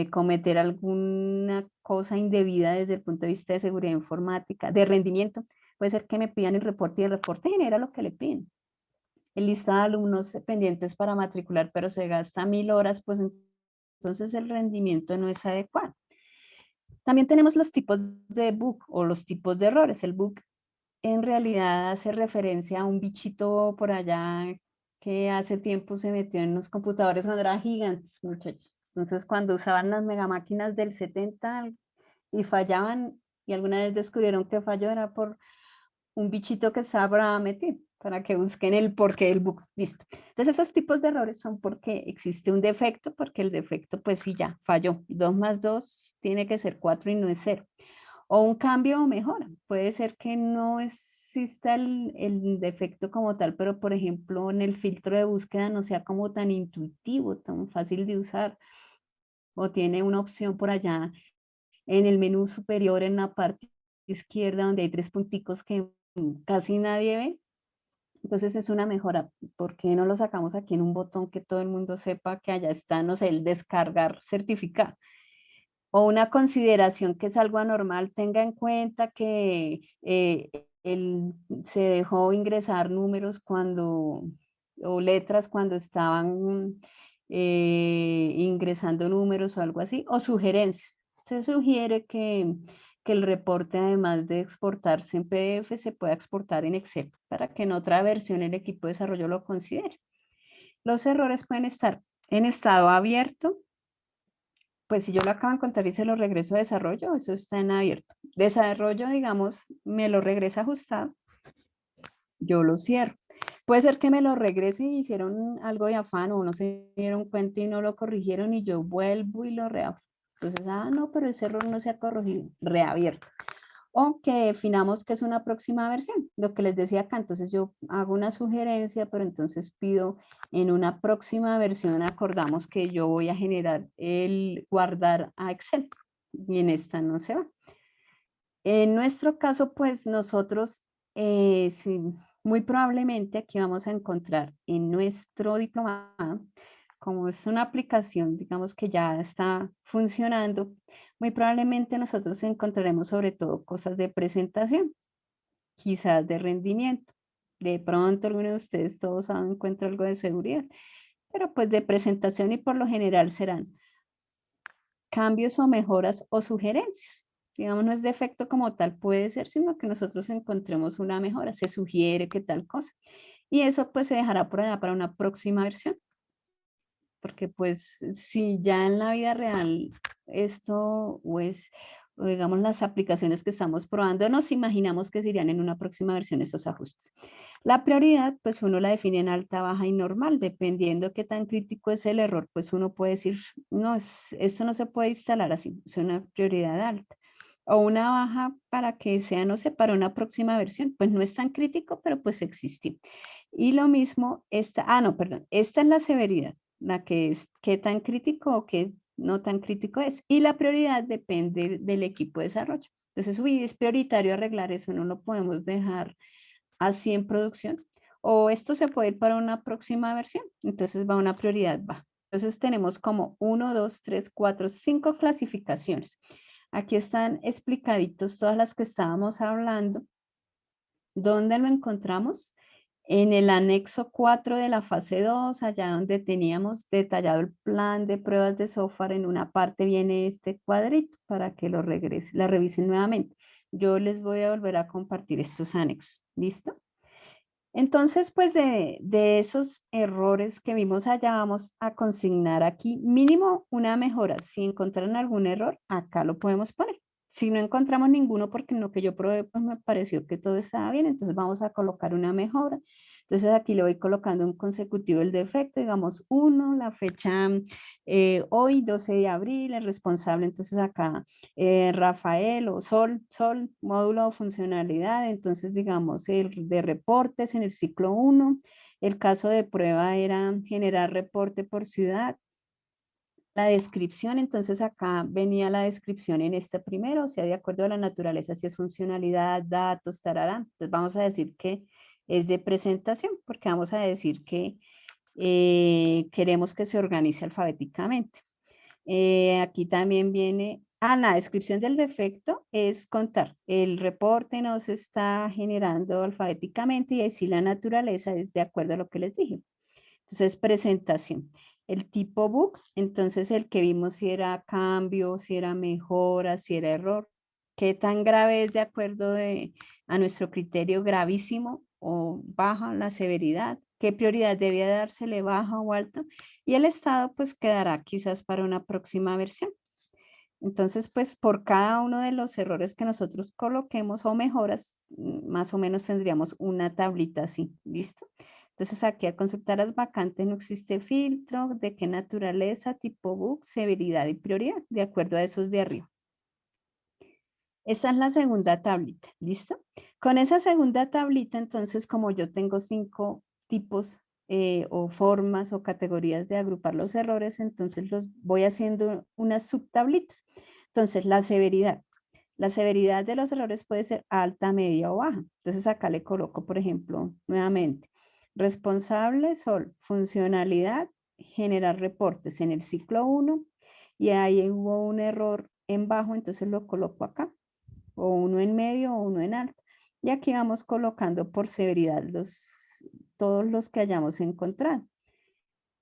cometer alguna cosa indebida desde el punto de vista de seguridad informática, de rendimiento. Puede ser que me pidan el reporte y el reporte genera lo que le piden. El listado de alumnos pendientes para matricular, pero se gasta 1000 horas, pues entonces el rendimiento no es adecuado. También tenemos los tipos de bug o los tipos de errores. El bug en realidad hace referencia a un bichito por allá que hace tiempo se metió en los computadores cuando eran gigantes, muchachos. Entonces, cuando usaban las megamáquinas del 70 y fallaban, y alguna vez descubrieron que falló, era por un bichito que estaba metido, para que busquen el porqué del bug. Listo. Entonces, esos tipos de errores son porque existe un defecto, porque el defecto, pues sí, ya falló. 2 más 2 tiene que ser 4 y no es 0. O un cambio o mejora. Puede ser que no exista el defecto como tal, pero por ejemplo en el filtro de búsqueda no sea como tan intuitivo, tan fácil de usar. O tiene una opción por allá en el menú superior en la parte izquierda donde hay 3 punticos que casi nadie ve. Entonces es una mejora. ¿Por qué no lo sacamos aquí en un botón que todo el mundo sepa que allá está, no sé, el descargar certificado? O una consideración que es algo anormal, tenga en cuenta que se dejó ingresar números o letras cuando estaban ingresando números o algo así, o sugerencias. Se sugiere que el reporte, además de exportarse en PDF, se pueda exportar en Excel para que en otra versión el equipo de desarrollo lo considere. Los errores pueden estar en estado abierto. Pues si yo lo acabo de encontrar y se lo regreso a desarrollo, eso está en abierto. Desarrollo, digamos, me lo regresa ajustado, yo lo cierro. Puede ser que me lo regrese y hicieron algo de afán o no se dieron cuenta y no lo corrigieron y yo vuelvo y lo reabro. Entonces, no, pero ese error no se ha corregido, reabierto. o que definamos que es una próxima versión, lo que les decía acá. Entonces yo hago una sugerencia, pero entonces pido en una próxima versión, acordamos que yo voy a generar el guardar a Excel y en esta no se va. En nuestro caso, pues nosotros sí, muy probablemente aquí vamos a encontrar en nuestro diplomado, como es una aplicación, digamos que ya está funcionando, muy probablemente nosotros encontraremos sobre todo cosas de presentación, quizás de rendimiento. De pronto alguno de ustedes todos encuentra algo de seguridad, pero pues de presentación y por lo general serán cambios o mejoras o sugerencias. Digamos, no es defecto como tal, puede ser, sino que nosotros encontremos una mejora, se sugiere que tal cosa. Y eso pues se dejará por allá para una próxima versión, porque pues si ya en la vida real esto o digamos las aplicaciones que estamos probando, nos imaginamos que serían en una próxima versión esos ajustes. La prioridad pues uno la define en alta, baja y normal, dependiendo qué tan crítico es el error, pues uno puede decir, no, esto no se puede instalar así, es una prioridad alta. O una baja para que sea, no sé, para una próxima versión, pues no es tan crítico, pero pues existe. Y lo mismo, no, perdón, esta es la severidad, la que es qué tan crítico o qué no tan crítico es. Y la prioridad depende del equipo de desarrollo. Entonces, uy, es prioritario arreglar eso, no lo podemos dejar así en producción. O esto se puede ir para una próxima versión. Entonces va una prioridad baja. Entonces tenemos como 1, 2, 3, 4, 5 clasificaciones. Aquí están explicaditos todas las que estábamos hablando. ¿Dónde lo encontramos? En el anexo 4 de la fase 2, allá donde teníamos detallado el plan de pruebas de software, en una parte viene este cuadrito para que lo la revisen nuevamente. Yo les voy a volver a compartir estos anexos. ¿Listo? Entonces, pues de esos errores que vimos allá, vamos a consignar aquí mínimo una mejora. Si encontraron algún error, acá lo podemos poner. Si no encontramos ninguno, porque en lo que yo probé, pues me pareció que todo estaba bien, entonces vamos a colocar una mejora. Entonces aquí le voy colocando un consecutivo el defecto, digamos 1, la fecha hoy, 12 de abril, el responsable, entonces acá Rafael o Sol, módulo o funcionalidad, entonces digamos el de reportes en el ciclo 1, el caso de prueba era generar reporte por ciudad, la descripción, entonces acá venía la descripción en este primero, o sea, de acuerdo a la naturaleza, si es funcionalidad, datos, tarará, entonces vamos a decir que es de presentación, porque vamos a decir que queremos que se organice alfabéticamente. Aquí también viene, la descripción del defecto es contar, el reporte nos está generando alfabéticamente y así la naturaleza es de acuerdo a lo que les dije. Entonces, presentación. El tipo bug, entonces el que vimos si era cambio, si era mejora, si era error. ¿Qué tan grave es de acuerdo a nuestro criterio gravísimo o baja la severidad? ¿Qué prioridad debía dársele, baja o alta? Y el estado pues quedará quizás para una próxima versión. Entonces, pues por cada uno de los errores que nosotros coloquemos o mejoras, más o menos tendríamos una tablita así, ¿listo? Entonces aquí al consultar las vacantes no existe filtro, de qué naturaleza, tipo bug, severidad y prioridad, de acuerdo a esos de arriba. Esa es la segunda tablita, ¿listo? Con esa segunda tablita, entonces, como yo tengo 5 tipos o formas o categorías de agrupar los errores, entonces los voy haciendo unas subtablitas. Entonces, la severidad. La severidad de los errores puede ser alta, media o baja. Entonces, acá le coloco, por ejemplo, nuevamente, responsable, sol, funcionalidad, generar reportes en el ciclo 1 y ahí hubo un error en bajo, entonces lo coloco acá o uno en medio o uno en alto. Y aquí vamos colocando por severidad todos los que hayamos encontrado.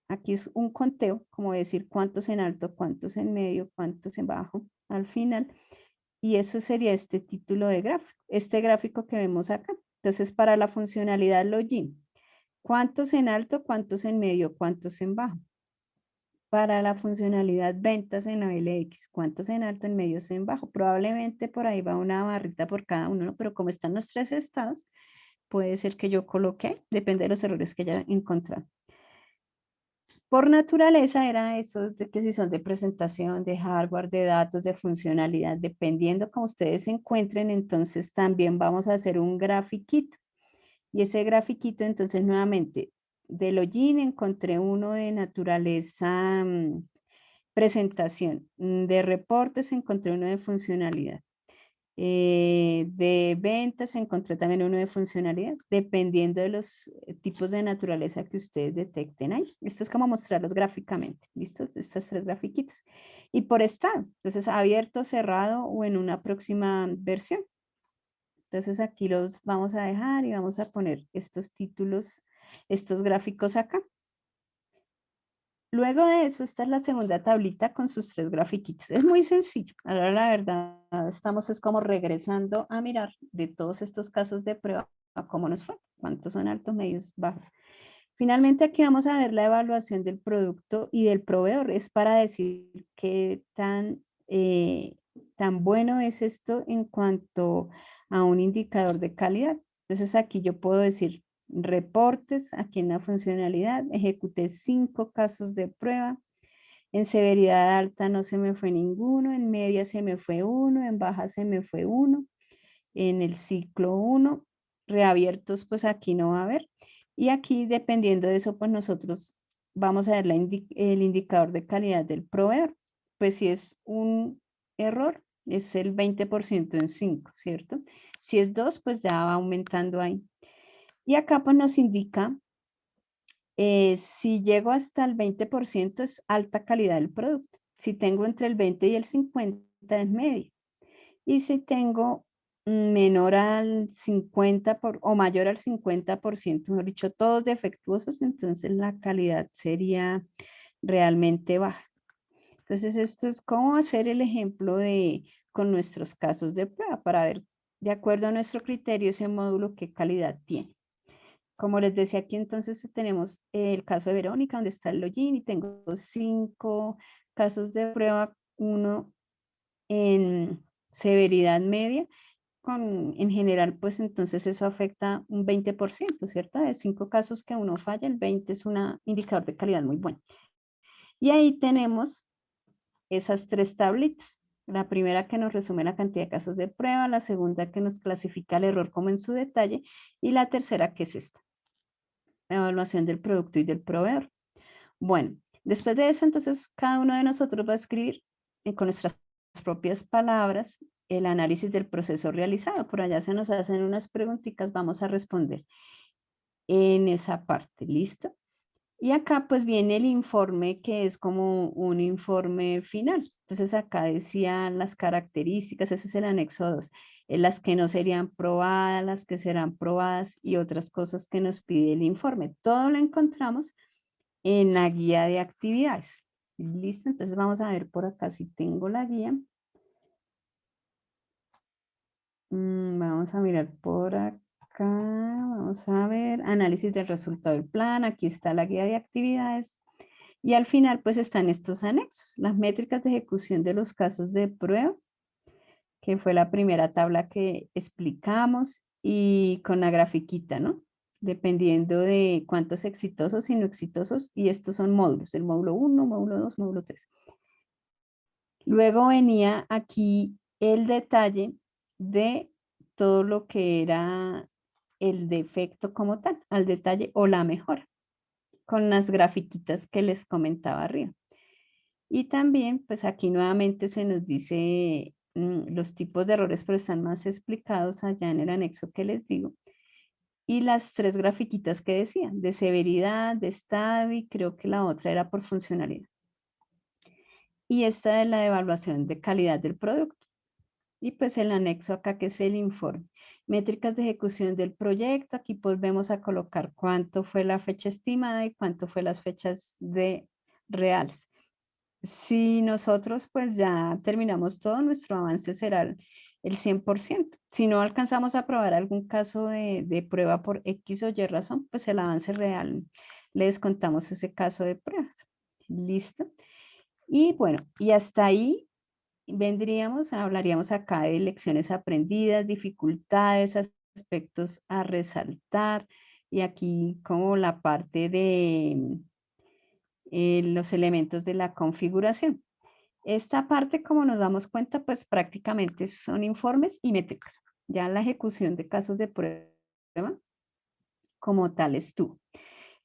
Aquí es un conteo, como decir cuántos en alto, cuántos en medio, cuántos en bajo al final. Y eso sería este título de gráfico, este gráfico que vemos acá. Entonces, para la funcionalidad login, ¿cuántos en alto, cuántos en medio, cuántos en bajo? Para la funcionalidad ventas en OLX, ¿cuántos en alto, en medio, en bajo? Probablemente por ahí va una barrita por cada uno, ¿no? Pero como están los 3 estados, puede ser que yo coloque, depende de los errores que haya encontrado. Por naturaleza era eso de que si son de presentación, de hardware, de datos, de funcionalidad, dependiendo como ustedes se encuentren, entonces también vamos a hacer un grafiquito. Y ese grafiquito, entonces nuevamente, de login encontré uno de naturaleza presentación, de reportes encontré uno de funcionalidad. De ventas encontré también uno de funcionalidad, dependiendo de los tipos de naturaleza que ustedes detecten ahí. Esto es como mostrarlos gráficamente, ¿listos? Estas tres grafiquitas. Y por estado, entonces abierto, cerrado o en una próxima versión. Entonces aquí los vamos a dejar y vamos a poner estos títulos, estos gráficos acá. Luego de eso, esta es la segunda tablita con sus tres grafiquitos. Es muy sencillo. Ahora la verdad, estamos es como regresando a mirar de todos estos casos de prueba a cómo nos fue, cuántos son altos, medios, bajos. Finalmente aquí vamos a ver la evaluación del producto y del proveedor. Es para decir qué tan bueno es esto en cuanto a un indicador de calidad. Entonces aquí yo puedo decir reportes, aquí en la funcionalidad, ejecuté 5 casos de prueba, en severidad alta no se me fue ninguno, en media se me fue uno, en baja se me fue uno, en el ciclo 1, reabiertos pues aquí no va a haber. Y aquí dependiendo de eso pues nosotros vamos a ver el indicador de calidad del proveedor. Pues si es un error es el 20% en 5, ¿cierto? Si es 2 pues ya va aumentando ahí. Y acá pues nos indica si llego hasta el 20% es alta calidad del producto. Si tengo entre el 20 y el 50 es medio. Y si tengo menor al 50 o mayor al 50%, mejor dicho, todos defectuosos, entonces la calidad sería realmente baja. Entonces esto es cómo hacer el ejemplo con nuestros casos de prueba para ver de acuerdo a nuestro criterio ese módulo qué calidad tiene. Como les decía aquí, entonces tenemos el caso de Verónica, donde está el login, y tengo 5 casos de prueba, uno en severidad media, en general, pues entonces eso afecta un 20%, ¿cierto? De 5 casos que uno falla, el 20 es un indicador de calidad muy bueno. Y ahí tenemos esas 3 tablitas. La primera que nos resume la cantidad de casos de prueba, la segunda que nos clasifica el error como en su detalle, y la tercera que es esta. Evaluación del producto y del proveedor. Bueno, después de eso, entonces, cada uno de nosotros va a escribir con nuestras propias palabras el análisis del proceso realizado. Por allá se nos hacen unas preguntitas, vamos a responder en esa parte, ¿listo? Y acá pues viene el informe que es como un informe final. Entonces acá decían las características, ese es el anexo 2, las que no serían probadas, las que serán probadas y otras cosas que nos pide el informe. Todo lo encontramos en la guía de actividades. ¿Listo? Entonces vamos a ver por acá si tengo la guía. Vamos a mirar por acá. Vamos a ver. Análisis del resultado del plan. Aquí está la guía de actividades. Y al final pues están estos anexos. Las métricas de ejecución de los casos de prueba, que fue la primera tabla que explicamos, y con la grafiquita, ¿no? Dependiendo de cuántos exitosos y no exitosos, y estos son módulos, el módulo 1, módulo 2, módulo 3. Luego venía aquí el detalle de todo lo que era el defecto como tal, al detalle o la mejora, con las grafiquitas que les comentaba arriba. Y también, pues aquí nuevamente se nos dice los tipos de errores, pero están más explicados allá en el anexo que les digo. Y las 3 grafiquitas que decían, de severidad, de estado, y creo que la otra era por funcionalidad. Y esta de la evaluación de calidad del producto. Y pues el anexo acá que es el informe. Métricas de ejecución del proyecto. Aquí pues vemos a colocar cuánto fue la fecha estimada y cuánto fue las fechas reales. Si nosotros pues ya terminamos todo, nuestro avance será el 100%. Si no alcanzamos a probar algún caso de prueba por X o Y razón, pues el avance real le descontamos ese caso de pruebas. ¿Listo? Y bueno, y hasta ahí hablaríamos acá de lecciones aprendidas, dificultades, aspectos a resaltar, y aquí como la parte de los elementos de la configuración. Esta parte, como nos damos cuenta, pues prácticamente son informes y métricas. Ya la ejecución de casos de prueba como tal estuvo.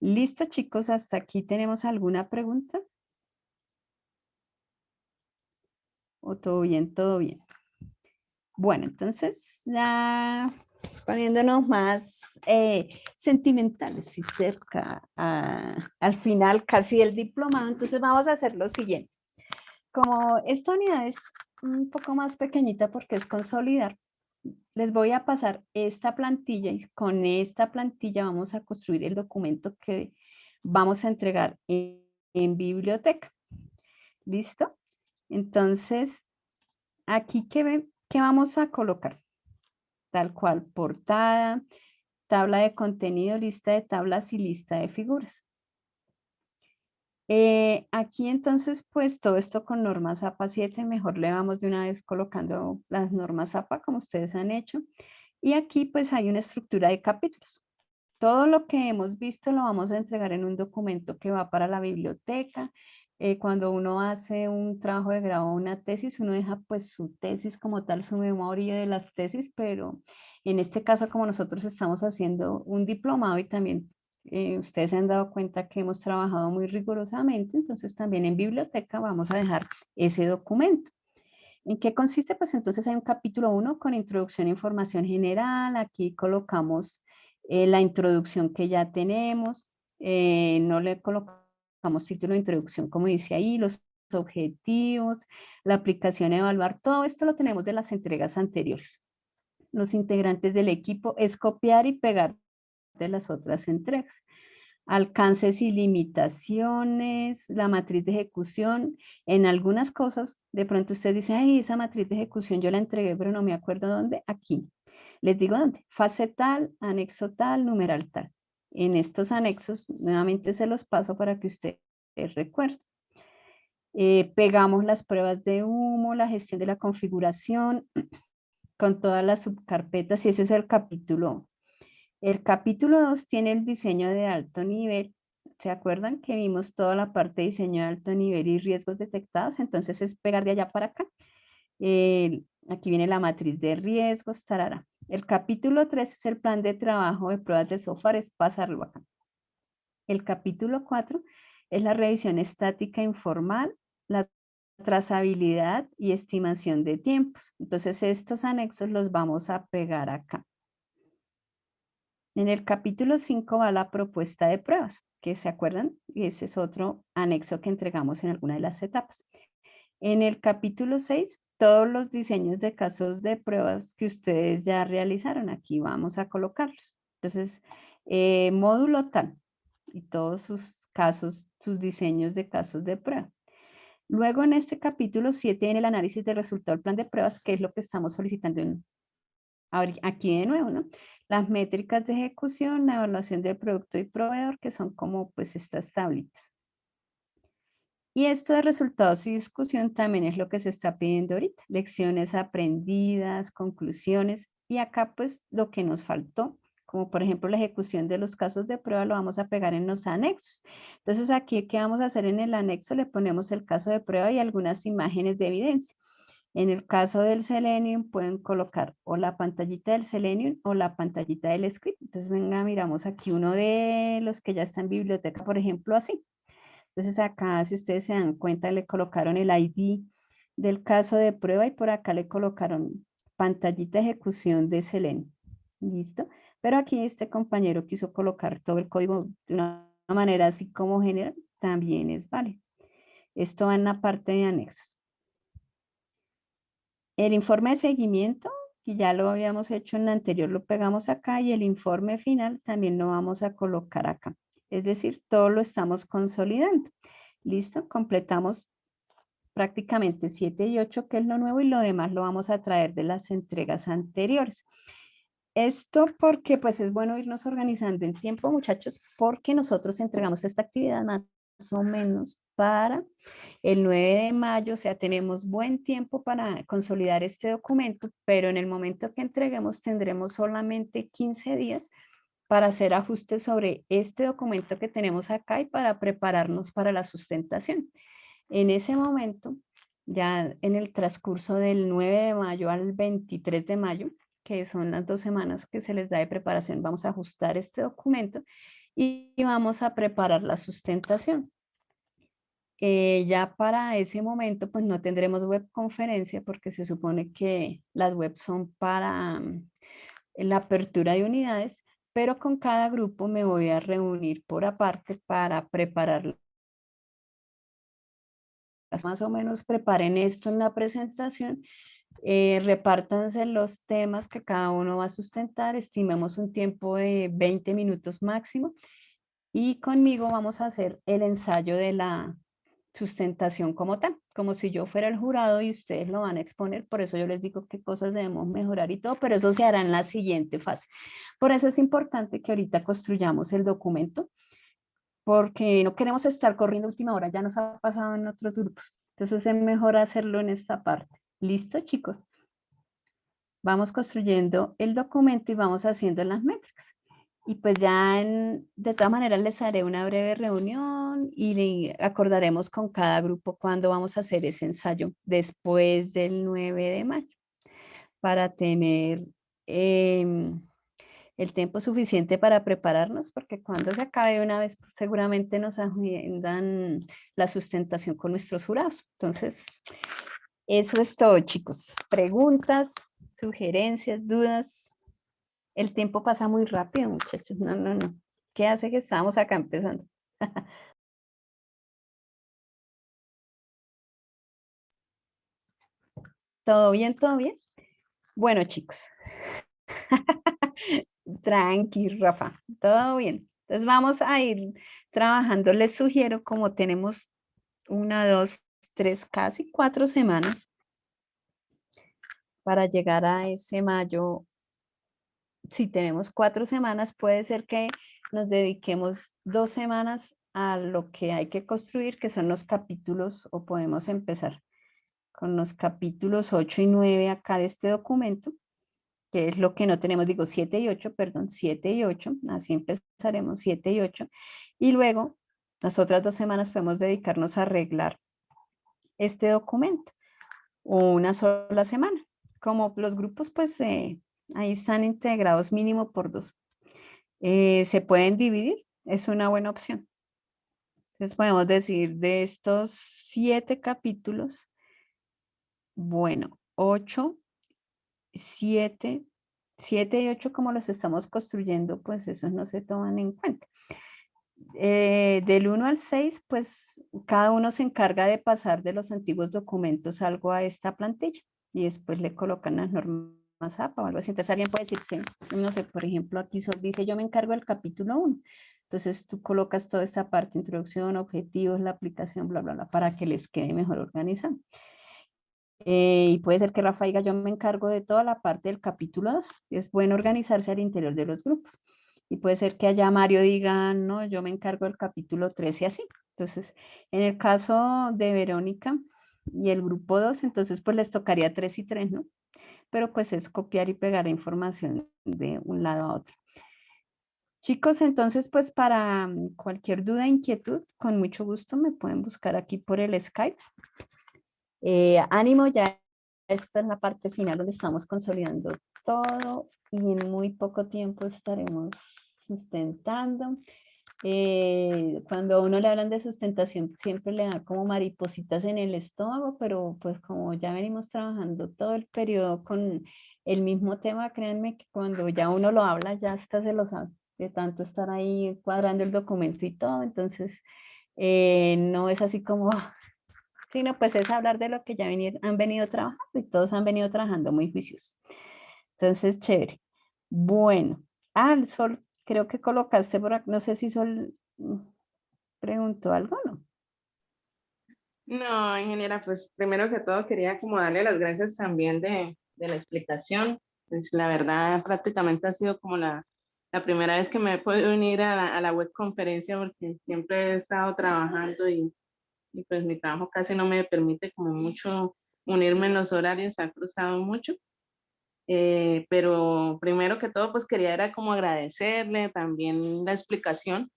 Listo, chicos, hasta aquí tenemos alguna pregunta. ¿O todo bien? Todo bien. Bueno, entonces ya poniéndonos más sentimentales y cerca al final casi del diplomado, entonces vamos a hacer lo siguiente. Como esta unidad es un poco más pequeñita porque es consolidar, les voy a pasar esta plantilla y con esta plantilla vamos a construir el documento que vamos a entregar en biblioteca. ¿Listo? Entonces, aquí, ¿qué vamos a colocar? Tal cual, portada, tabla de contenido, lista de tablas y lista de figuras. Aquí entonces, pues todo esto con normas APA 7, mejor le vamos de una vez colocando las normas APA como ustedes han hecho. Y aquí pues hay una estructura de capítulos. Todo lo que hemos visto lo vamos a entregar en un documento que va para la biblioteca. Cuando uno hace un trabajo de grado o una tesis, uno deja pues su tesis como tal, su memoria de las tesis, pero en este caso como nosotros estamos haciendo un diplomado y también ustedes se han dado cuenta que hemos trabajado muy rigurosamente, entonces también en biblioteca vamos a dejar ese documento. ¿En qué consiste? Pues entonces hay un capítulo 1 con introducción e información general. Aquí colocamos la introducción que ya tenemos. No le colocamos título de introducción, como dice ahí, los objetivos, la aplicación a evaluar. Todo esto lo tenemos de las entregas anteriores. Los integrantes del equipo es copiar y pegar de las otras entregas. Alcances y limitaciones, la matriz de ejecución. En algunas cosas, de pronto usted dice, ay, esa matriz de ejecución yo la entregué, pero no me acuerdo dónde. Aquí. Les digo dónde. Fase tal, anexo tal, numeral tal. En estos anexos, nuevamente se los paso para que usted recuerde. Pegamos las pruebas de humo, la gestión de la configuración con todas las subcarpetas y ese es el capítulo. El capítulo 2 tiene el diseño de alto nivel. ¿Se acuerdan que vimos toda la parte de diseño de alto nivel y riesgos detectados? Entonces es pegar de allá para acá. Aquí viene la matriz de riesgos, tarara. El capítulo 3 es el plan de trabajo de pruebas de software, es pasarlo acá. El capítulo 4 es la revisión estática informal, la trazabilidad y estimación de tiempos. Entonces estos anexos los vamos a pegar acá. En el capítulo 5 va la propuesta de pruebas, que se acuerdan, ese es otro anexo que entregamos en alguna de las etapas. En el capítulo 6, todos los diseños de casos de pruebas que ustedes ya realizaron, aquí vamos a colocarlos. Entonces, módulo tal y todos sus casos, sus diseños de casos de prueba. Luego en este capítulo 7 viene el análisis del resultado del plan de pruebas, que es lo que estamos solicitando aquí de nuevo, ¿no? Las métricas de ejecución, la evaluación del producto y proveedor, que son como pues estas tablitas. Y esto de resultados y discusión también es lo que se está pidiendo ahorita. Lecciones aprendidas, conclusiones. Y acá pues lo que nos faltó, como por ejemplo la ejecución de los casos de prueba, lo vamos a pegar en los anexos. Entonces aquí, ¿qué vamos a hacer en el anexo? Le ponemos el caso de prueba y algunas imágenes de evidencia. En el caso del Selenium pueden colocar o la pantallita del Selenium o la pantallita del script. Entonces venga, miramos aquí uno de los que ya está en biblioteca, por ejemplo, así. Entonces acá, si ustedes se dan cuenta, le colocaron el ID del caso de prueba y por acá le colocaron pantallita de ejecución de Selenium. ¿Listo? Pero aquí este compañero quiso colocar todo el código de una manera así como general, también es válido. Esto va en la parte de anexos. El informe de seguimiento, que ya lo habíamos hecho en la anterior, lo pegamos acá y el informe final también lo vamos a colocar acá. Es decir, todo lo estamos consolidando. ¿Listo? Completamos prácticamente 7 y 8, que es lo nuevo, y lo demás lo vamos a traer de las entregas anteriores. Esto porque pues es bueno irnos organizando en tiempo, muchachos, porque nosotros entregamos esta actividad más o menos para el 9 de mayo, o sea, tenemos buen tiempo para consolidar este documento, pero en el momento que entreguemos tendremos solamente 15 días para hacer ajustes sobre este documento que tenemos acá y para prepararnos para la sustentación. En ese momento, ya en el transcurso del 9 de mayo al 23 de mayo, que son las 2 semanas que se les da de preparación, vamos a ajustar este documento y vamos a preparar la sustentación. Ya para ese momento, pues no tendremos webconferencia porque se supone que las webs son para la apertura de unidades, pero con cada grupo me voy a reunir por aparte para preparar. Más o menos preparen esto en la presentación, repártanse los temas que cada uno va a sustentar, estimemos un tiempo de 20 minutos máximo y conmigo vamos a hacer el ensayo de la sustentación como tal, como si yo fuera el jurado y ustedes lo van a exponer, por eso yo les digo qué cosas debemos mejorar y todo, pero eso se hará en la siguiente fase. Por eso es importante que ahorita construyamos el documento, porque no queremos estar corriendo última hora, ya nos ha pasado en otros grupos. Entonces es mejor hacerlo en esta parte. ¿Listo, chicos? Vamos construyendo el documento y vamos haciendo las métricas. Y pues ya de todas maneras les haré una breve reunión y acordaremos con cada grupo cuándo vamos a hacer ese ensayo después del 9 de mayo para tener el tiempo suficiente para prepararnos, porque cuando se acabe una vez, pues, seguramente nos agendan la sustentación con nuestros jurados. Entonces, eso es todo, chicos. Preguntas, sugerencias, dudas. El tiempo pasa muy rápido, muchachos. No, no, no. ¿Qué hace que estamos acá empezando? ¿Todo bien? ¿Todo bien? Bueno, chicos. Tranqui, Rafa. Todo bien. Entonces vamos a ir trabajando. Les sugiero, como tenemos 1, 2, 3, casi 4 semanas para llegar a ese mayo. Si tenemos 4 semanas, puede ser que nos dediquemos 2 semanas a lo que hay que construir, que son los capítulos, o podemos empezar con los capítulos 8 y 9 acá de este documento, que es lo que no tenemos, digo 7 y 8, perdón, 7 y 8, así empezaremos 7 y 8, y luego las otras 2 semanas podemos dedicarnos a arreglar este documento, o una sola semana. Como los grupos, pues ahí están integrados mínimo por 2. Se pueden dividir, es una buena opción. Entonces podemos decir de estos 7 capítulos, bueno, 8, 7 y 8 como los estamos construyendo, pues esos no se toman en cuenta. Del 1 al 6, pues cada uno se encarga de pasar de los antiguos documentos algo a esta plantilla y después le colocan las normas APA o algo así. Entonces alguien puede decirse, no sé, por ejemplo, aquí Sol dice yo me encargo del capítulo 1. Entonces tú colocas toda esa parte, introducción, objetivos, la aplicación, bla, bla, bla, para que les quede mejor organizado. Y puede ser que Rafa diga, yo me encargo de toda la parte del capítulo 2. Es bueno organizarse al interior de los grupos. Y puede ser que allá Mario diga, no, yo me encargo del capítulo 3 y así. Entonces, en el caso de Verónica y el grupo 2, entonces pues les tocaría 3 y 3, ¿no? Pero pues es copiar y pegar información de un lado a otro. Chicos, entonces pues para cualquier duda, inquietud, con mucho gusto me pueden buscar aquí por el Skype. Ánimo, ya esta es la parte final donde estamos consolidando todo y en muy poco tiempo estaremos sustentando. Cuando a uno le hablan de sustentación siempre le da como maripositas en el estómago, pero pues como ya venimos trabajando todo el periodo con el mismo tema, créanme que cuando ya uno lo habla ya hasta se lo sabe, de tanto estar ahí cuadrando el documento y todo, entonces no es así como sino pues es hablar de lo que ya han venido trabajando y todos han venido trabajando muy juiciosos. Entonces, chévere. Bueno, Sol, creo que colocaste por aquí, no sé si Sol preguntó algo, ¿no? No, ingeniera, pues primero que todo quería como darle las gracias también de la explicación. Pues la verdad prácticamente ha sido como la primera vez que me he podido unir a la webconferencia porque siempre he estado trabajando y pues mi trabajo casi no me permite como mucho unirme en los horarios, ha cruzado mucho. Pero primero que todo, pues quería era como agradecerle también la explicación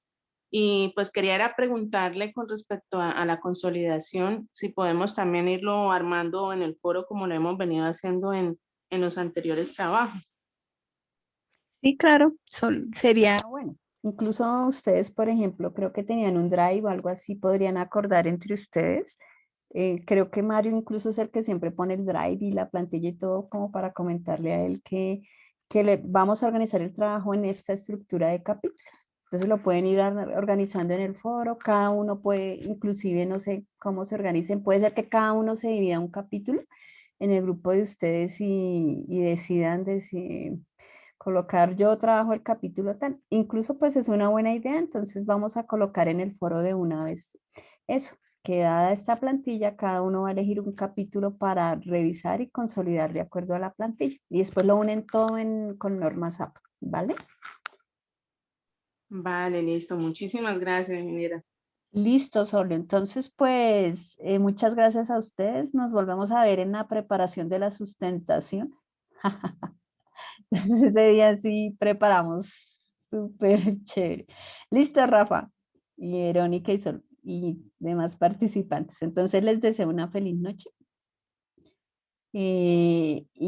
y pues quería era preguntarle con respecto a la consolidación, si podemos también irlo armando en el foro como lo hemos venido haciendo en los anteriores trabajos. Sí, claro, sería bueno. Incluso ustedes, por ejemplo, creo que tenían un drive o algo así, podrían acordar entre ustedes. Creo que Mario incluso es el que siempre pone el drive y la plantilla y todo como para comentarle a él que le vamos a organizar el trabajo en esta estructura de capítulos. Entonces lo pueden ir organizando en el foro, cada uno puede, inclusive no sé cómo se organicen, puede ser que cada uno se divida un capítulo en el grupo de ustedes y decidan colocar yo trabajo el capítulo tal. Incluso pues es una buena idea, entonces vamos a colocar en el foro de una vez eso, que dada esta plantilla, cada uno va a elegir un capítulo para revisar y consolidar de acuerdo a la plantilla. Y después lo unen todo con normas AP, ¿vale? Vale, listo. Muchísimas gracias, ingeniera. Listo, Solo. Entonces, pues, muchas gracias a ustedes. Nos volvemos a ver en la preparación de la sustentación. Entonces, ese día sí preparamos súper chévere. Listo, Rafa, y Verónica y Sol, y demás participantes. Entonces, les deseo una feliz noche.